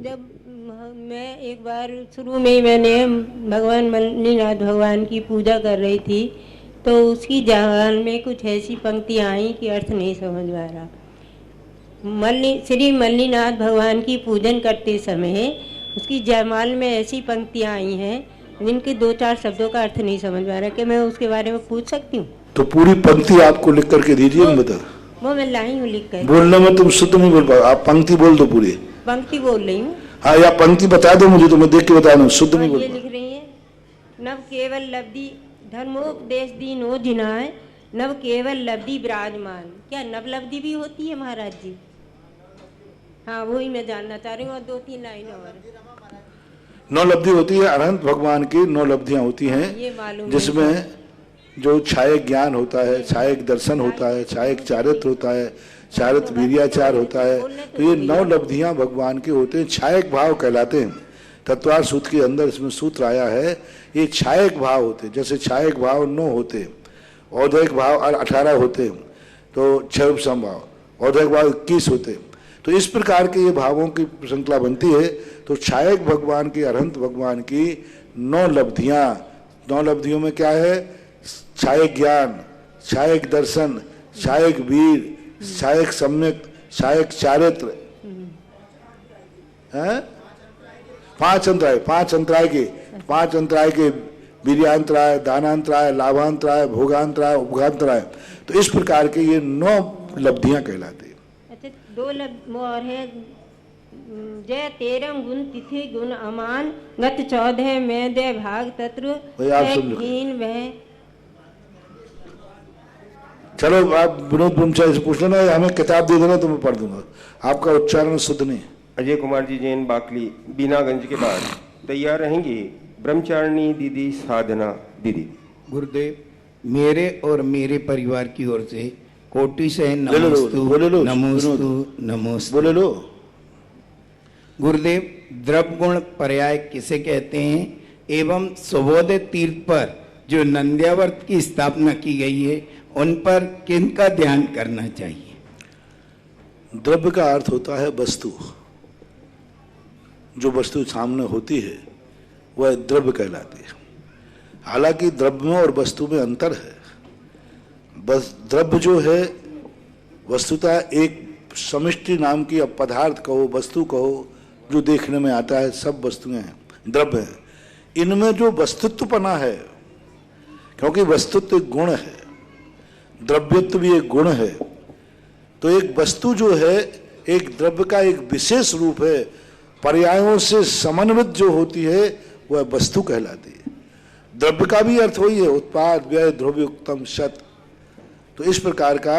जब मैं एक बार शुरू में ही मैंने भगवान मल्लीनाथ भगवान की पूजा कर रही थी तो उसकी जबान में कुछ ऐसी पंक्तियाँ आई कि अर्थ नहीं समझ आ रहा। श्री मल्लीनाथ भगवान की पूजन करते समय उसकी जयमाल में ऐसी पंक्तियाँ आई हैं जिनके 2-4 शब्दों का अर्थ नहीं समझ आ रहा। कि मैं उसके बारे में पूछ सकती हूँ? तो पूरी पंक्ति आपको लिख करके दीजिए। मैं बता, वो मैं लाई हूँ लिख कर। बोलने में तुम शुद्ध नहीं बोल पाओ, आप पंक्ति बोल दो पूरी। पंक्ति बोल रही हूँ। हाँ, या पंक्ति बता दो मुझे, तो मैं देख के बता दूँ। शुद्ध नहीं बोल ये लिख रही है, नव केवल लब्धि धर्मोपदेश दीन हो जिनाय, नव केवल लब्धि विराजमान। क्या नव लब्धि भी होती है महाराज जी? हाँ, वही मैं जानना चाह रही हूँ। और 2-3 लाइन और। 9 लब्धि होती है, अनंत भगवान की 9 लब्धियां होती हैं, जिसमें जो छायक ज्ञान होता है, छायक दर्शन होता है, छायक चारित्र होता है, चारित्र वीर्याचार होता है। तो ये 9 लब्धियां भगवान के होते हैं, छायक भाव कहलाते हैं। तत्वार सूत्र के अंदर इसमें सूत्र आया है, ये छायक भाव होते हैं। जैसे छायक भाव 9 होते हैं, औदयिक भाव 18 होते हैं, तो 6 समभाव, औदयिक भाव 21 होते हैं। तो इस प्रकार के ये भावों की श्रृंखला बनती है। तो छायक भगवान की, अरहंत भगवान की 9 लब्धियां, 9 लब्धियों में क्या है? छायक ज्ञान, छायक दर्शन, छायक वीर, छायक सम्यक, छायक चारित्र, हैं? 5 अंतराय के वीर्यांतराय, दानांतराय, लाभांतराय, भोगांतराय, उपगांतराय। तो इस प्रकार के ये 9 लब्धियां कहलाती है। अच्छा, 2 और है, जय 13 गुण तिथि गुण अमान, गत 14 में दे भाग तत्र हीन वह। चलो आप विनोद ब्रह्मचारी से पूछ लेना, हमें किताब दे देना तो मैं पढ़ दूंगा। आपका उच्चारण शुद्ध नहीं। अजय कुमार जी जैन बाकली बीनागंज के बाद तैयार रहेंगी ब्रह्मचारिणी दीदी साधना दीदी। गुरुदेव, मेरे और मेरे परिवार की ओर से कोटि से नमोस्तु नमोस्तु। बोले लो। गुरुदेव, द्रव्य गुण पर्याय किसे कहते हैं एवं सुबोध तीर्थ पर जो नंद्यावर्त की स्थापना की गई है उन पर किनका ध्यान करना चाहिए? द्रव्य का अर्थ होता है वस्तु। जो वस्तु सामने होती है वह द्रव्य कहलाती है। हालांकि द्रव्य में और वस्तु में अंतर है। बस द्रव्य जो है वस्तुतः एक समिष्टि नाम की, अब पदार्थ कहो, वस्तु कहो, जो देखने में आता है, सब वस्तुएं हैं, द्रव्य है। इनमें जो वस्तुत्वपना है, क्योंकि वस्तुत्व एक गुण है, द्रव्यत्व भी एक गुण है, तो एक वस्तु जो है एक द्रव्य का एक विशेष रूप है, पर्यायों से समन्वित जो होती है वह वस्तु कहलाती है। द्रव्य का भी अर्थ वही है, उत्पाद व्यय द्रव्योक्तम शत। तो इस प्रकार का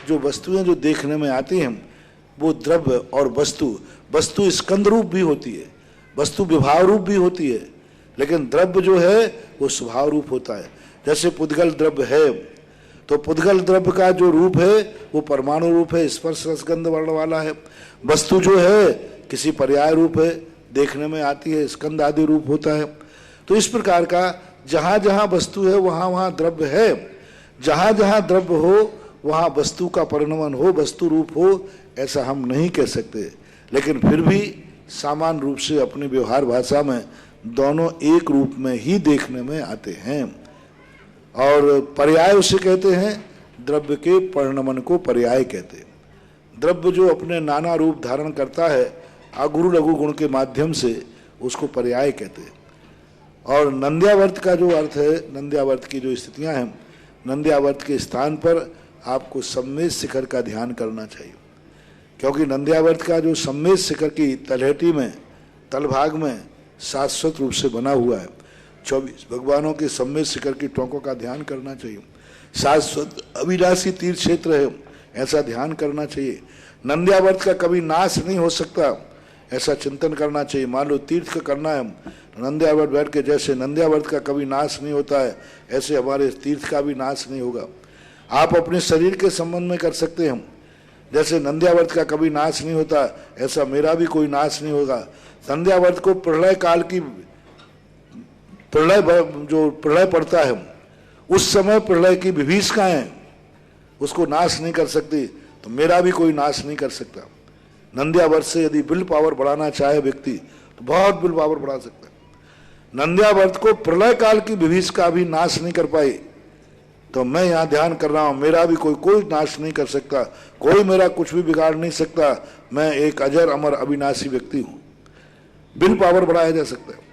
जो वस्तुएं जो देखने में आती हैं वो द्रव्य और वस्तु, वस्तु स्कंद रूप भी होती है, वस्तु विभाव रूप भी होती है, लेकिन द्रव्य जो है वो स्वभाव रूप होता है। जैसे पुद्गल द्रव्य है तो पुद्गल द्रव्य का जो रूप है वो परमाणु रूप है, स्पर्श रसगंध वर्ण वाला है। वस्तु जो है किसी पर्याय रूप है, देखने में आती है, स्कंद आदि रूप होता है। तो इस प्रकार का जहाँ जहाँ वस्तु है वहाँ वहाँ द्रव्य है, जहाँ जहाँ द्रव्य हो वहाँ वस्तु का परिणमन हो, वस्तु रूप हो, ऐसा हम नहीं कह सकते। लेकिन फिर भी सामान्य रूप से अपनी व्यवहार भाषा में दोनों एक रूप में ही देखने में आते हैं। और पर्याय उसे कहते हैं, द्रव्य के परिणमन को पर्याय कहते हैं। द्रव्य जो अपने नाना रूप धारण करता है अगुरु लघु गुण के माध्यम से, उसको पर्याय कहते हैं। और नंद्यावर्त का जो अर्थ है, नंद्यावर्त की जो स्थितियां हैं, नंद्यावर्त के स्थान पर आपको सम्मेद शिखर का ध्यान करना चाहिए, क्योंकि नंद्यावर्त का जो सम्मेद शिखर की तलहटी में, तलभाग में शाश्वत रूप से बना हुआ है। 24 भगवानों के सम्मेत शिखर की टोंकों का ध्यान करना चाहिए। शाश्वत अविनाशी तीर्थ क्षेत्र है, ऐसा ध्यान करना चाहिए। नंद्यावर्त का कभी नाश नहीं हो सकता, ऐसा चिंतन करना चाहिए। मान लो तीर्थ का करना है, नंद्यावर्त बैठ के जैसे नंद्यावर्त का कभी नाश नहीं होता है, ऐसे हमारे तीर्थ का भी नाश नहीं होगा। आप अपने शरीर के संबंध में कर सकते हैं, जैसे नंद्यावर्त का कभी नाश नहीं होता, ऐसा मेरा भी कोई नाश नहीं होगा। नंद्यावर्त को प्रलय काल की जो प्रलय पड़ता है, उस समय प्रलय की विभीषिकाएं उसको नाश नहीं कर सकती, तो मेरा भी कोई नाश नहीं कर सकता। नंद्यावर्त से यदि विल पावर बढ़ाना चाहे व्यक्ति तो बहुत विल पावर बढ़ा सकता है। नंद्यावर्त को प्रलय काल की विभीषिका भी नाश नहीं कर पाई, तो मैं यहाँ ध्यान कर रहा हूँ, मेरा भी कोई नाश नहीं कर सकता, कोई मेरा कुछ भी बिगाड़ नहीं सकता। मैं एक अजर अमर अविनाशी व्यक्ति हूँ। विल पावर बढ़ाया जा सकता है।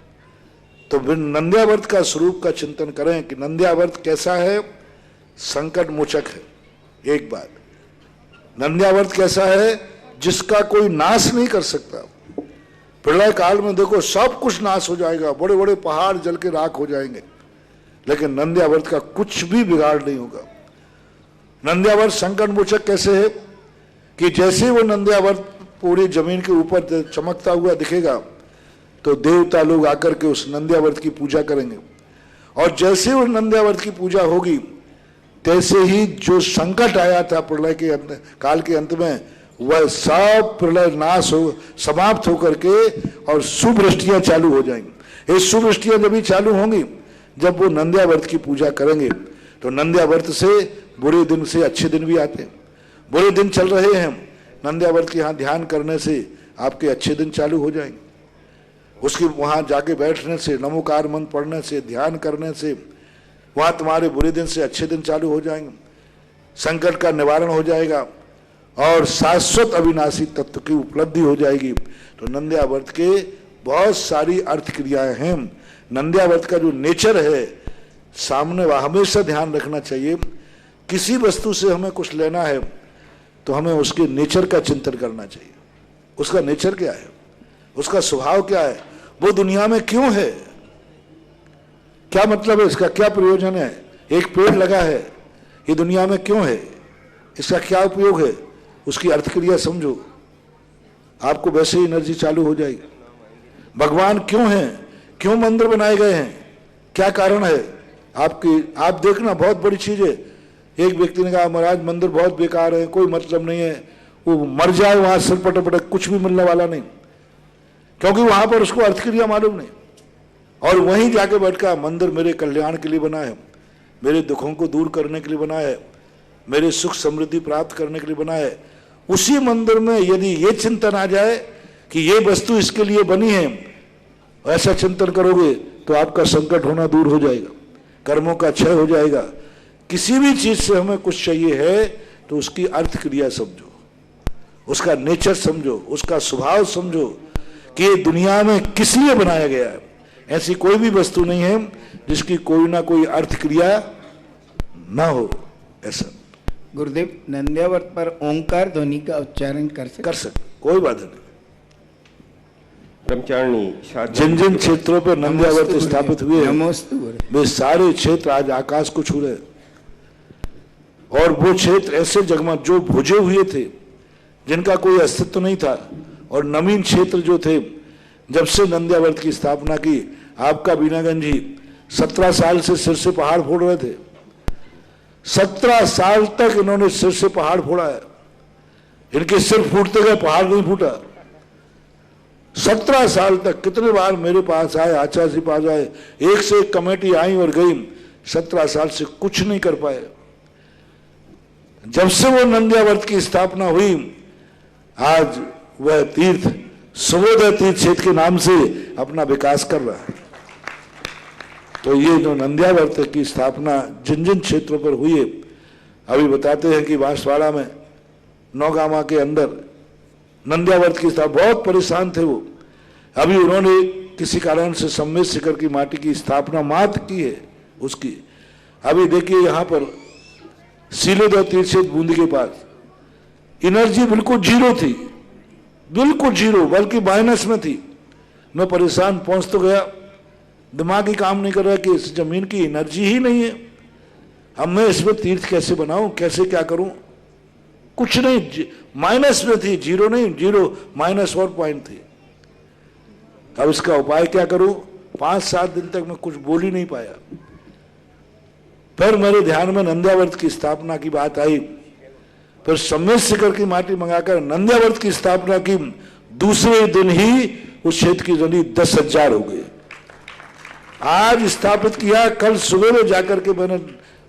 तो नंद्यावर्त का स्वरूप का चिंतन करें कि नंद्यावर्त कैसा है, संकट मोचक है। एक बात, नंद्यावर्त कैसा है, जिसका कोई नाश नहीं कर सकता। प्रलय काल में देखो सब कुछ नाश हो जाएगा, बड़े बड़े पहाड़ जल के राख हो जाएंगे, लेकिन नंद्यावर्त का कुछ भी बिगाड़ नहीं होगा। नंद्यावर्त संकट मोचक कैसे है कि जैसे वो नंद्यावर्त पूरी जमीन के ऊपर चमकता हुआ दिखेगा तो देवता लोग आकर के उस नंद्यावर्त की पूजा करेंगे, और जैसे वो नंद्यावर्त की पूजा होगी तैसे ही जो संकट आया था प्रलय के काल के अंत में, वह सब प्रलय नाश हो समाप्त होकर के और शुभवृष्टियां चालू हो जाएंगी। ये शुभवृष्टियां जब भी चालू होंगी जब वो नंद्यावर्त की पूजा करेंगे, तो नंद्यावर्त से बुरे दिन से अच्छे दिन भी आते हैं। बुरे दिन चल रहे हैं, नंद्यावर्त के यहाँ ध्यान करने से आपके अच्छे दिन चालू हो जाएंगे। उसके वहाँ जाके बैठने से, नमोकार मंत्र पढ़ने से, ध्यान करने से वहाँ तुम्हारे बुरे दिन से अच्छे दिन चालू हो जाएंगे, संकट का निवारण हो जाएगा और शाश्वत अविनाशी तत्व की उपलब्धि हो जाएगी। तो नंद्यावर्त के बहुत सारी अर्थ क्रियाएं हैं। नंद्यावर्त का जो नेचर है, सामने हमेशा ध्यान रखना चाहिए, किसी वस्तु से हमें कुछ लेना है तो हमें उसके नेचर का चिंतन करना चाहिए। उसका नेचर क्या है, उसका स्वभाव क्या है, वो दुनिया में क्यों है, क्या मतलब है इसका, क्या प्रयोजन है। एक पेड़ लगा है, ये दुनिया में क्यों है, इसका क्या उपयोग है, उसकी अर्थक्रिया समझो, आपको वैसे ही एनर्जी चालू हो जाएगी। भगवान क्यों है, क्यों मंदिर बनाए गए हैं, क्या कारण है आपकी, आप देखना बहुत बड़ी चीज है। एक व्यक्ति ने कहा महाराज मंदिर बहुत बेकार है, कोई मतलब नहीं है, वो मर जाए वहां सिर पटक कुछ भी मिलने वाला नहीं, क्योंकि वहां पर उसको अर्थक्रिया मालूम नहीं। और वहीं जाके बैठा, मंदिर मेरे कल्याण के लिए बना है, मेरे दुखों को दूर करने के लिए बना है, मेरे सुख समृद्धि प्राप्त करने के लिए बना है। उसी मंदिर में यदि ये चिंतन आ जाए कि ये वस्तु इसके लिए बनी है, ऐसा चिंतन करोगे तो आपका संकट होना दूर हो जाएगा, कर्मों का क्षय हो जाएगा। किसी भी चीज से हमें कुछ चाहिए है तो उसकी अर्थ क्रिया समझो, उसका नेचर समझो, उसका स्वभाव समझो कि ये दुनिया में किस लिए बनाया गया है। ऐसी कोई भी वस्तु नहीं है जिसकी कोई ना कोई अर्थ क्रिया ना हो। ऐसा गुरुदेव, नंद्यावर्त पर ओंकार ध्वनि का उच्चारण कर सकते, कोई बात नहीं। ब्रह्मचारिणी जिन जिन क्षेत्रों पर नंद्यावर्त स्थापित हुए वे सारे क्षेत्र आज आकाश को छू रहे, और वो क्षेत्र ऐसे जगमग जो भुजे हुए थे, जिनका कोई अस्तित्व नहीं था, और नवीन क्षेत्र जो थे, जब से नंद्यावर्त की स्थापना की, आपका बीनागंज जी 17 साल से सिर से पहाड़ फोड़ रहे थे। 17 साल तक इन्होंने सिर से पहाड़ फोड़ा है, इनके सिर फूटते गए, पहाड़ नहीं फूटा। 17 साल तक कितने बार मेरे पास आए, आचार्य जी पास आए, एक से एक कमेटी आई और गई, 17 साल से कुछ नहीं कर पाए। जब से वो नंद्यावर्त की स्थापना हुई, आज वह तीर्थ सर्वोदय तीर्थ क्षेत्र के नाम से अपना विकास कर रहा है। तो ये जो नंद्यावर्त की स्थापना जिन जिन क्षेत्रों पर हुई है, अभी बताते हैं कि बांसवाड़ा में नौगामा के अंदर नंद्यावर्त की स्थापना, बहुत परेशान थे वो, अभी उन्होंने किसी कारण से सम्मेत शिखर की माटी की स्थापना मात्र की है उसकी। अभी देखिए यहाँ पर सीलोदय तीर्थ क्षेत्र बूंदी के पास एनर्जी बिल्कुल जीरो थी, बिल्कुल जीरो, बल्कि माइनस में थी। मैं परेशान, पहुंच तो गया, दिमाग ही काम नहीं कर रहा कि इस जमीन की एनर्जी ही नहीं है। अब मैं इसमें तीर्थ कैसे बनाऊं, कैसे क्या करूं? कुछ नहीं, माइनस में थी, जीरो नहीं, जीरो माइनस और पॉइंट थी। अब इसका उपाय क्या करूं? 5-7 दिन तक मैं कुछ बोल ही नहीं पाया। फिर मेरे ध्यान में नंद्यावर्त की स्थापना की बात आई। फिर सम्मेद शिखर की माटी मंगाकर नंद्यावर्त की स्थापना की। दूसरे दिन ही उस क्षेत्र की जमीन 10,000 हो गई। आज स्थापित किया, कल सुबह में जाकर के मैंने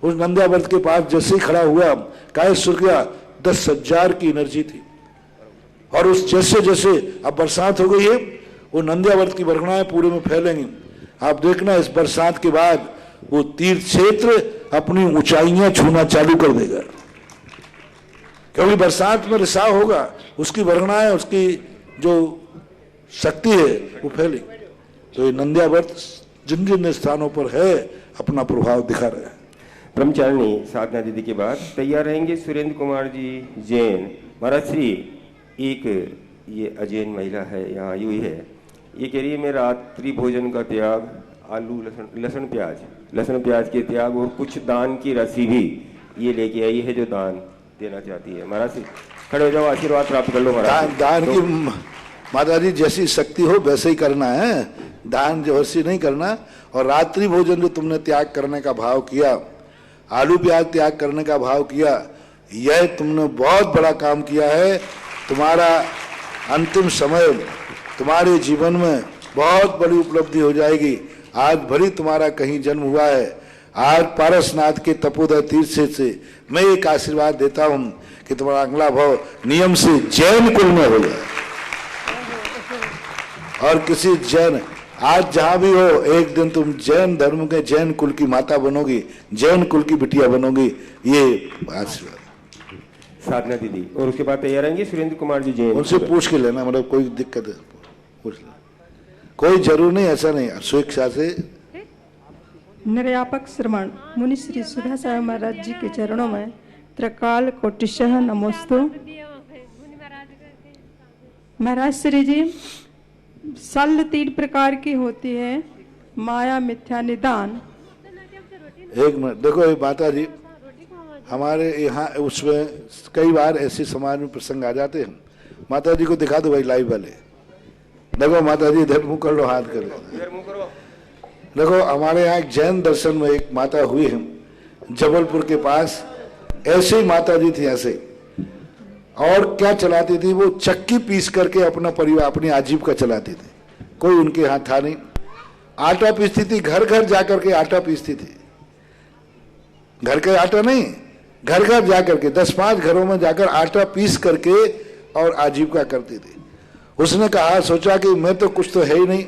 उस नंद्यावर्त के पास जैसे ही खड़ा हुआ, काय सुर गया, 10,000 की एनर्जी थी। और उस जैसे जैसे अब बरसात हो गई है, वो नंद्यावर्त की बरगड़ाएं पूरे में फैलेंगी। आप देखना इस बरसात के बाद वो तीर्थ क्षेत्र अपनी ऊंचाइयां छूना चालू कर देगा, क्योंकि बरसात में रिसाव होगा, उसकी बरगड़ाएं, उसकी जो शक्ति है वो फैलेगी। तो ये नंद्यावर्त जिन जिन स्थानों पर है अपना प्रभाव दिखा रहे हैं। ब्रह्मचारिणी साधना दीदी के बाद तैयार रहेंगे सुरेंद्र कुमार जी जैन। महाराज श्री, एक ये अजैन महिला है, यहाँ आई हुई है, ये कह रही है मैं रात्रि भोजन का त्याग, आलू लहसुन प्याज के त्याग और कुछ दान की राशि भी ये लेके आई है जो दान देना चाहती है। महाराज श्री खड़े हो जाओ, आशीर्वाद प्राप्त कर लो महाराज। दान की माता जी जैसी शक्ति हो वैसे ही करना है, दान जबरदस्ती नहीं करना। और रात्रि भोजन जो तुमने त्याग करने का भाव किया, आलू प्याज त्याग करने का भाव किया, यह तुमने बहुत बड़ा काम किया है। तुम्हारा अंतिम समय तुम्हारे जीवन में बहुत बड़ी उपलब्धि हो जाएगी। आज भरी तुम्हारा कहीं जन्म हुआ है, आज पारसनाथ के तपोदय तीर्थ से मैं एक आशीर्वाद देता हूं कि तुम्हारा अगला भाव नियम से जैन कुल में हो जाए। और किसी जैन, आज जहां भी हो, एक दिन तुम जैन धर्म के जैन कुल की माता बनोगी, जैन कुल की बिटिया बनोगी, ये आशीर्वाद। साधना दीदी और उसके बाद तैयार रहेंगे सुरेंद्र कुमार जी जैन। उनसे पूछ के लेना, मतलब कोई दिक्कत है पूछ लेना, कोई जरूर नहीं, ऐसा नहीं, स्वेच्छा से। निर्यापक श्रवण मुनि श्री सुधा साहब महाराज जी के चरणों में त्रिकाल कोटिशः नमोस्तु। महाराज श्री जी, सल 3 प्रकार की होती है, माया, मिथ्या, निदान। एक मिनट देखो, ये माता जी हमारे यहाँ उसमें कई बार ऐसे समाज में प्रसंग आ जाते हैं। माता जी को दिखा दो भाई, लाइव वाले देखो। माता जी इधर मुंह कर लो, हाथ कर लो। देखो हमारे यहाँ एक जैन दर्शन में एक माता हुई है जबलपुर के पास, ऐसे ही माता जी थी ऐसे। और क्या चलाती थी वो? चक्की पीस करके अपना परिवार, अपनी आजीविका चलाती थी। कोई उनके यहाँ था नहीं, आटा पीसती थी, घर घर जाकर के आटा पीसती थी। घर का आटा नहीं, घर घर जाकर के 10-5 घरों में जाकर आटा पीस करके और आजीविका करती थी। उसने कहा, सोचा कि मैं तो कुछ तो है ही नहीं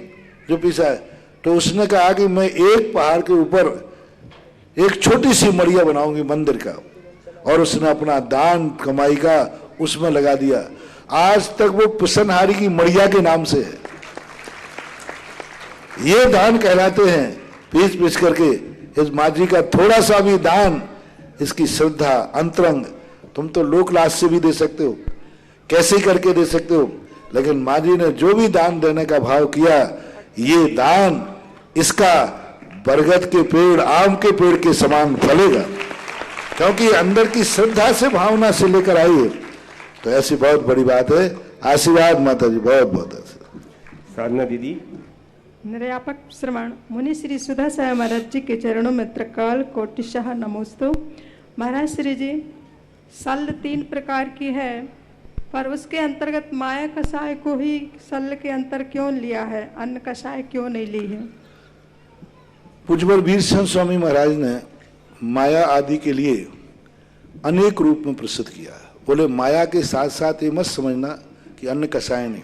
जो पीसा है, तो उसने कहा कि मैं एक पहाड़ के ऊपर एक छोटी सी मड़िया बनाऊंगी मंदिर का, और उसने अपना दान कमाई का उसमें लगा दिया। आज तक वो पुसनहारी की मड़िया के नाम से है। ये दान कहलाते हैं, पीस पीस करके इस माजी का थोड़ा सा भी दान, इसकी श्रद्धा अंतरंग। तुम तो लोकलाज से भी दे सकते हो, कैसे करके दे सकते हो, लेकिन माजी ने जो भी दान देने का भाव किया, ये दान इसका बरगद के पेड़, आम के पेड़ के समान फलेगा, क्योंकि अंदर की श्रद्धा से, भावना से लेकर आई है। तो ऐसी बहुत बड़ी बात है। आशीर्वाद माता जी, बहुत बहुत आशीर्वाद। साधना दीदी। निर्यापक श्रवण मुनि श्री सुधा साहब महाराज जी के चरणों में त्रिकाल कोटिशः नमोस्तु। महाराज श्री जी, सल 3 प्रकार की है, पर उसके अंतर्गत माया कषाय को ही सल के अंतर क्यों लिया है, अन्न कषाय क्यों नहीं ली है? पूज्यवर वीरचंद स्वामी महाराज ने माया आदि के लिए अनेक रूप में प्रसिद्ध किया है। बोले माया के साथ साथ ये मत समझना कि अन्न कषाय नहीं,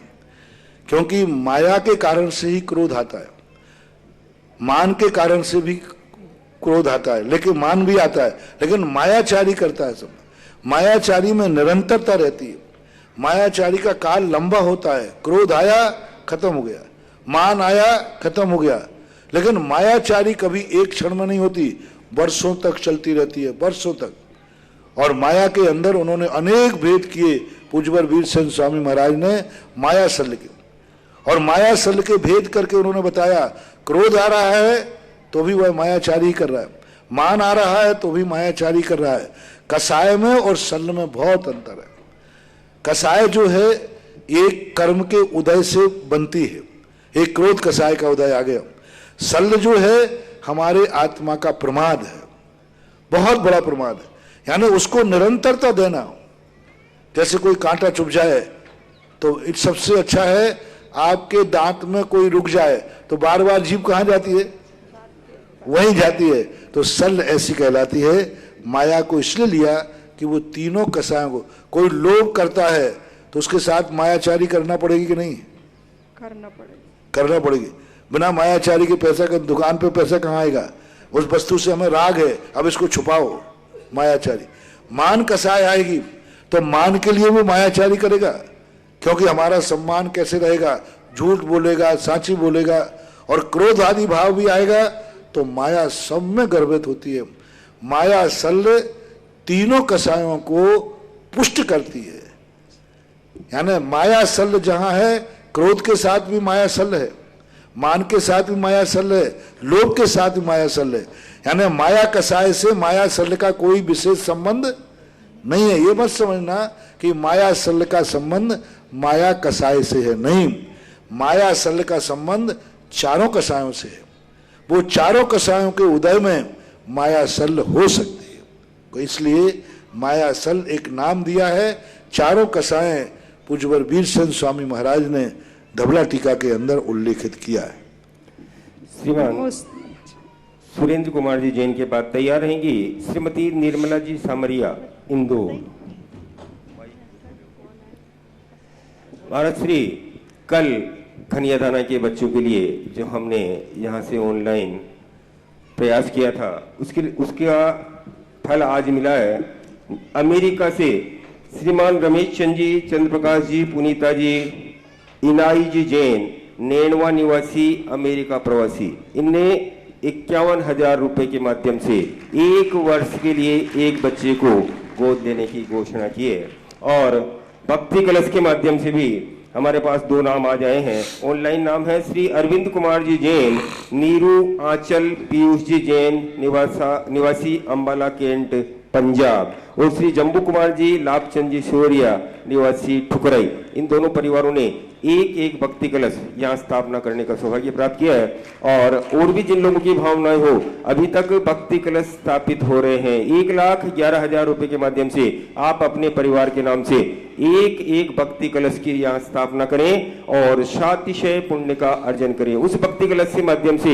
क्योंकि माया के कारण से ही क्रोध आता है, मान के कारण से भी क्रोध आता है, लेकिन मान भी आता है, लेकिन मायाचारी करता है सब। मायाचारी में निरंतरता रहती है, मायाचारी का काल लंबा होता है। क्रोध आया खत्म हो गया, मान आया खत्म हो गया, लेकिन मायाचारी कभी एक क्षण में नहीं होती, वर्षों तक चलती रहती है, वर्षों तक। और माया के अंदर उन्होंने अनेक भेद किए। पूज्यवर वीरचंद स्वामी महाराज ने माया शल्य की, और माया सल के भेद करके उन्होंने बताया, क्रोध आ रहा है तो भी वह मायाचारी कर रहा है, मान आ रहा है तो भी मायाचारी कर रहा है। कसाय में और सल में बहुत अंतर है। कसाय जो है एक कर्म के उदय से बनती है, एक क्रोध कसाय का उदय आ गया। सल जो है हमारे आत्मा का प्रमाद है, बहुत बड़ा प्रमाद है, यानी उसको निरंतरता देना। जैसे कोई कांटा चुभ जाए तो सबसे अच्छा है आपके दांत में कोई रुक जाए तो बार बार जीभ कहाँ जाती है? वहीं जाती है। तो सल ऐसी कहलाती है। माया को इसलिए लिया कि वो तीनों कसायों को, कोई लोभ करता है तो उसके साथ मायाचारी करना पड़ेगी कि नहीं? करना पड़ेगी। बिना मायाचारी के पैसा का दुकान पे पैसा कहाँ आएगा? उस वस्तु से हमें राग है, अब इसको छुपाओ, मायाचारी। मान कसाय आएगी तो मान के लिए भी मायाचारी करेगा, क्योंकि हमारा सम्मान कैसे रहेगा? झूठ बोलेगा, साची बोलेगा, और क्रोध आदि भाव भी आएगा तो माया सब में गर्भित होती है। माया सल तीनों कसायों को पुष्ट करती है। यानी माया सल जहां है, क्रोध के साथ भी माया सल है, मान के साथ भी माया सल है, लोभ के साथ भी माया सल है। यानी माया कसाय से माया सल का कोई विशेष संबंध नहीं है। ये मत समझना कि माया सल का संबंध माया कसाय से है, नहीं। माया सल का संबंध चारों कसायों से है। वो चारों कसायों के उदय में माया सल हो सकती है, तो इसलिए माया सल एक नाम दिया है। चारों कसाएं पूज्यवर वीरचंद स्वामी महाराज ने धबला टीका के अंदर उल्लेखित किया है। श्रीमान सुरेंद्र कुमार जी जैन के बाद तैयार रहेंगी श्रीमती निर्मला जी सामरिया, इंदौर। भारत श्री कल खनिया थाना के बच्चों के लिए जो हमने यहाँ से ऑनलाइन प्रयास किया था, उसका फल आज मिला है। अमेरिका से श्रीमान रमेश चंद जी, चंद्र प्रकाश जी, पुनीता जी, इनाई जी जैन, नैनवा निवासी, अमेरिका प्रवासी, इनने 51,000 रुपए के माध्यम से 1 वर्ष के लिए एक बच्चे को गोद देने की घोषणा की है। और भक्ति कलश के माध्यम से भी हमारे पास 2 नाम आ जाए हैं। ऑनलाइन नाम है श्री अरविंद कुमार जी जैन, नीरू आंचल पीयूष जी जैन, निवासी अंबाला कैंट, पंजाब, और श्री जम्बू कुमार जी लाभचंद जी शोरिया, निवासी ठुकराई। इन दोनों परिवारों ने एक भक्ति कलश यहाँ स्थापना करने का सौभाग्य प्राप्त किया है। और भी जिन लोगों की भावनाएं हो, अभी तक भक्ति कलश स्थापित हो रहे हैं। 1,11,000 रुपए के माध्यम से आप अपने परिवार के नाम से एक भक्ति कलश की यहाँ स्थापना करें और शातिशय पुण्य का अर्जन करें। उस भक्ति कलश के माध्यम से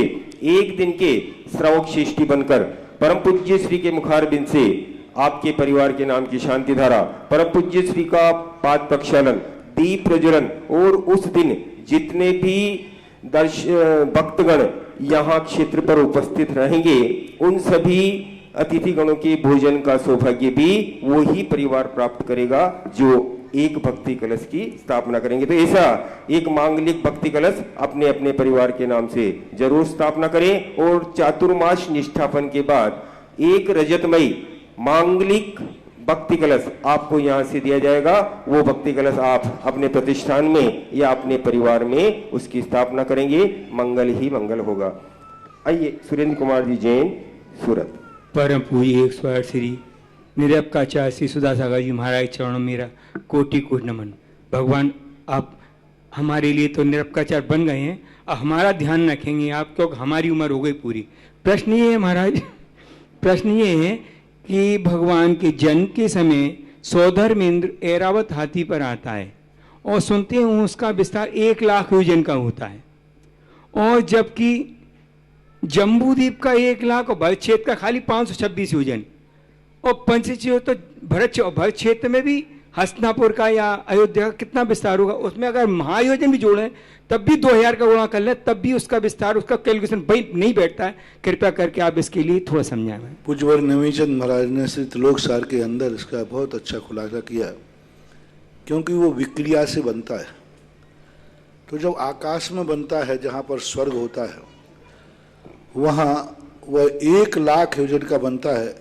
एक दिन के श्रावक शिष्टि बनकर परम पूज्य श्री के मुखारबिंद से आपके परिवार के नाम की शांति धारा, परम पूज्य श्री का पाद प्रक्षालन, दीप प्रज्वलन, और उस दिन जितने भी भक्तगण यहाँ क्षेत्र पर उपस्थित रहेंगे उन सभी अतिथि गणों के भोजन का सौभाग्य भी वही परिवार प्राप्त करेगा जो एक भक्ति कलश की स्थापना करेंगे। तो ऐसा एक मांगलिक भक्ति कलश अपने अपने परिवार के नाम से जरूर स्थापना करें। और चातुर्मास निष्ठापन के बाद एक रजतमयी मांगलिक भक्ति कलश आपको यहाँ से दिया जाएगा। वो भक्ति कलश आप अपने प्रतिष्ठान में या अपने परिवार में उसकी स्थापना करेंगे, मंगल ही मंगल होगा। आइए सुरेंद्र कुमार जी जैन, सूरत। परम पूज्य 108 श्री निरपकाचार्य श्री सुधा सागर जी महाराज चरणों में मेरा कोटि कोटि नमन। भगवान आप हमारे लिए तो निरपकाचार्य बन गए हैं, अब हमारा ध्यान रखेंगे आप, क्योंकि हमारी उम्र हो गई पूरी। प्रश्न ये है महाराज, प्रश्न ये है कि भगवान के जन्म के समय सौधर्मेंद्र ऐरावत हाथी पर आता है और सुनते हैं उसका विस्तार 1 लाख योजन का होता है, और जबकि जम्बूद्वीप का 1 लाख और भरत क्षेत्र का खाली 526 योजन, और पंचचीत तो भरत क्षेत्र में भी हस्तिनापुर का या अयोध्या का कितना विस्तार होगा, उसमें अगर महायोजन भी जोड़ें तब भी 2000 का गुणा कर लें तब भी उसका विस्तार, उसका कैलकुलेशन नहीं बैठता है। कृपया करके आप इसके लिए थोड़ा समझाएं। पूज्यवर नवीचंद महाराज ने श्री त्रिलोक सार के अंदर इसका बहुत अच्छा खुलासा किया, क्योंकि वो विक्रिया से बनता है। तो जब आकाश में बनता है जहाँ पर स्वर्ग होता है, वहाँ वह 1 लाख योजन का बनता है,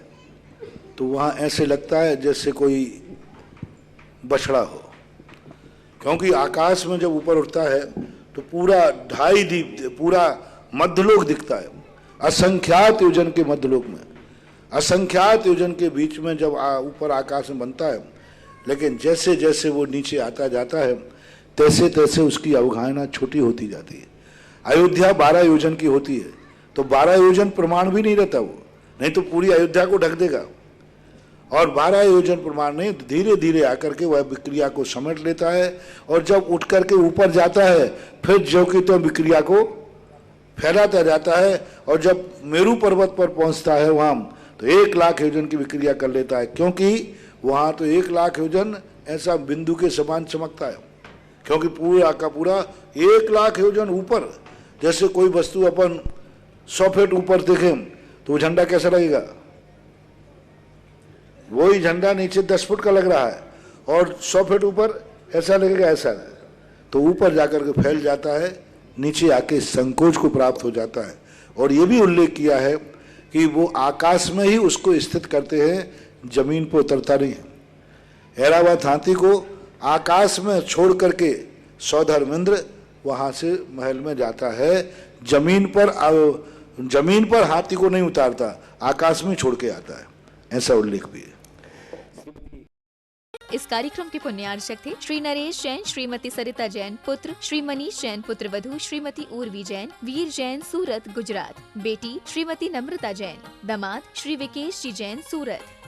तो वहाँ ऐसे लगता है जैसे कोई बछड़ा हो, क्योंकि आकाश में जब ऊपर उठता है तो पूरा 2.5 दीप, पूरा मध्यलोक दिखता है। असंख्यात योजन के मध्यलोक में, असंख्यात योजन के बीच में जब ऊपर आकाश में बनता है, लेकिन जैसे जैसे वो नीचे आता जाता है तैसे तैसे उसकी अवगाहना छोटी होती जाती है। अयोध्या 12 योजन की होती है, तो 12 योजन प्रमाण भी नहीं रहता वो, नहीं तो पूरी अयोध्या को ढक देगा। और 12 योजन प्रमाण नहीं, धीरे धीरे आकर के वह विक्रिया को समेट लेता है, और जब उठ करके ऊपर जाता है फिर जो कि तो विक्रिया को फैलाता जाता है, और जब मेरू पर्वत पर पहुंचता है वहां तो 1 लाख योजन की विक्रिया कर लेता है, क्योंकि वहां तो 1 लाख योजन ऐसा बिंदु के समान चमकता है, क्योंकि पूरा का पूरा 1 लाख योजन ऊपर। जैसे कोई वस्तु अपन 100 फीट ऊपर देखें तो वो झंडा कैसा लगेगा, वही झंडा नीचे 10 फुट का लग रहा है, और 100 फीट ऊपर ऐसा लगेगा, ऐसा तो ऊपर जाकर के फैल जाता है, नीचे आके संकोच को प्राप्त हो जाता है। और ये भी उल्लेख किया है कि वो आकाश में ही उसको स्थित करते हैं, जमीन पर उतरता नहीं है। ऐरावत हाथी को आकाश में छोड़ करके सौधर्मेंद्र वहां से महल में जाता है, जमीन पर हाथी को नहीं उतारता, आकाश में छोड़ के आता है, ऐसा उल्लेख भी है। इस कार्यक्रम के पुण्यार्चक थे श्री नरेश जैन, श्रीमती सरिता जैन पुत्र, श्री मनीष जैन पुत्र वधू, श्रीमती उर्वी जैन, वीर जैन सूरत गुजरात, बेटी श्रीमती नम्रता जैन, दामाद श्री विकेश जी जैन सूरत।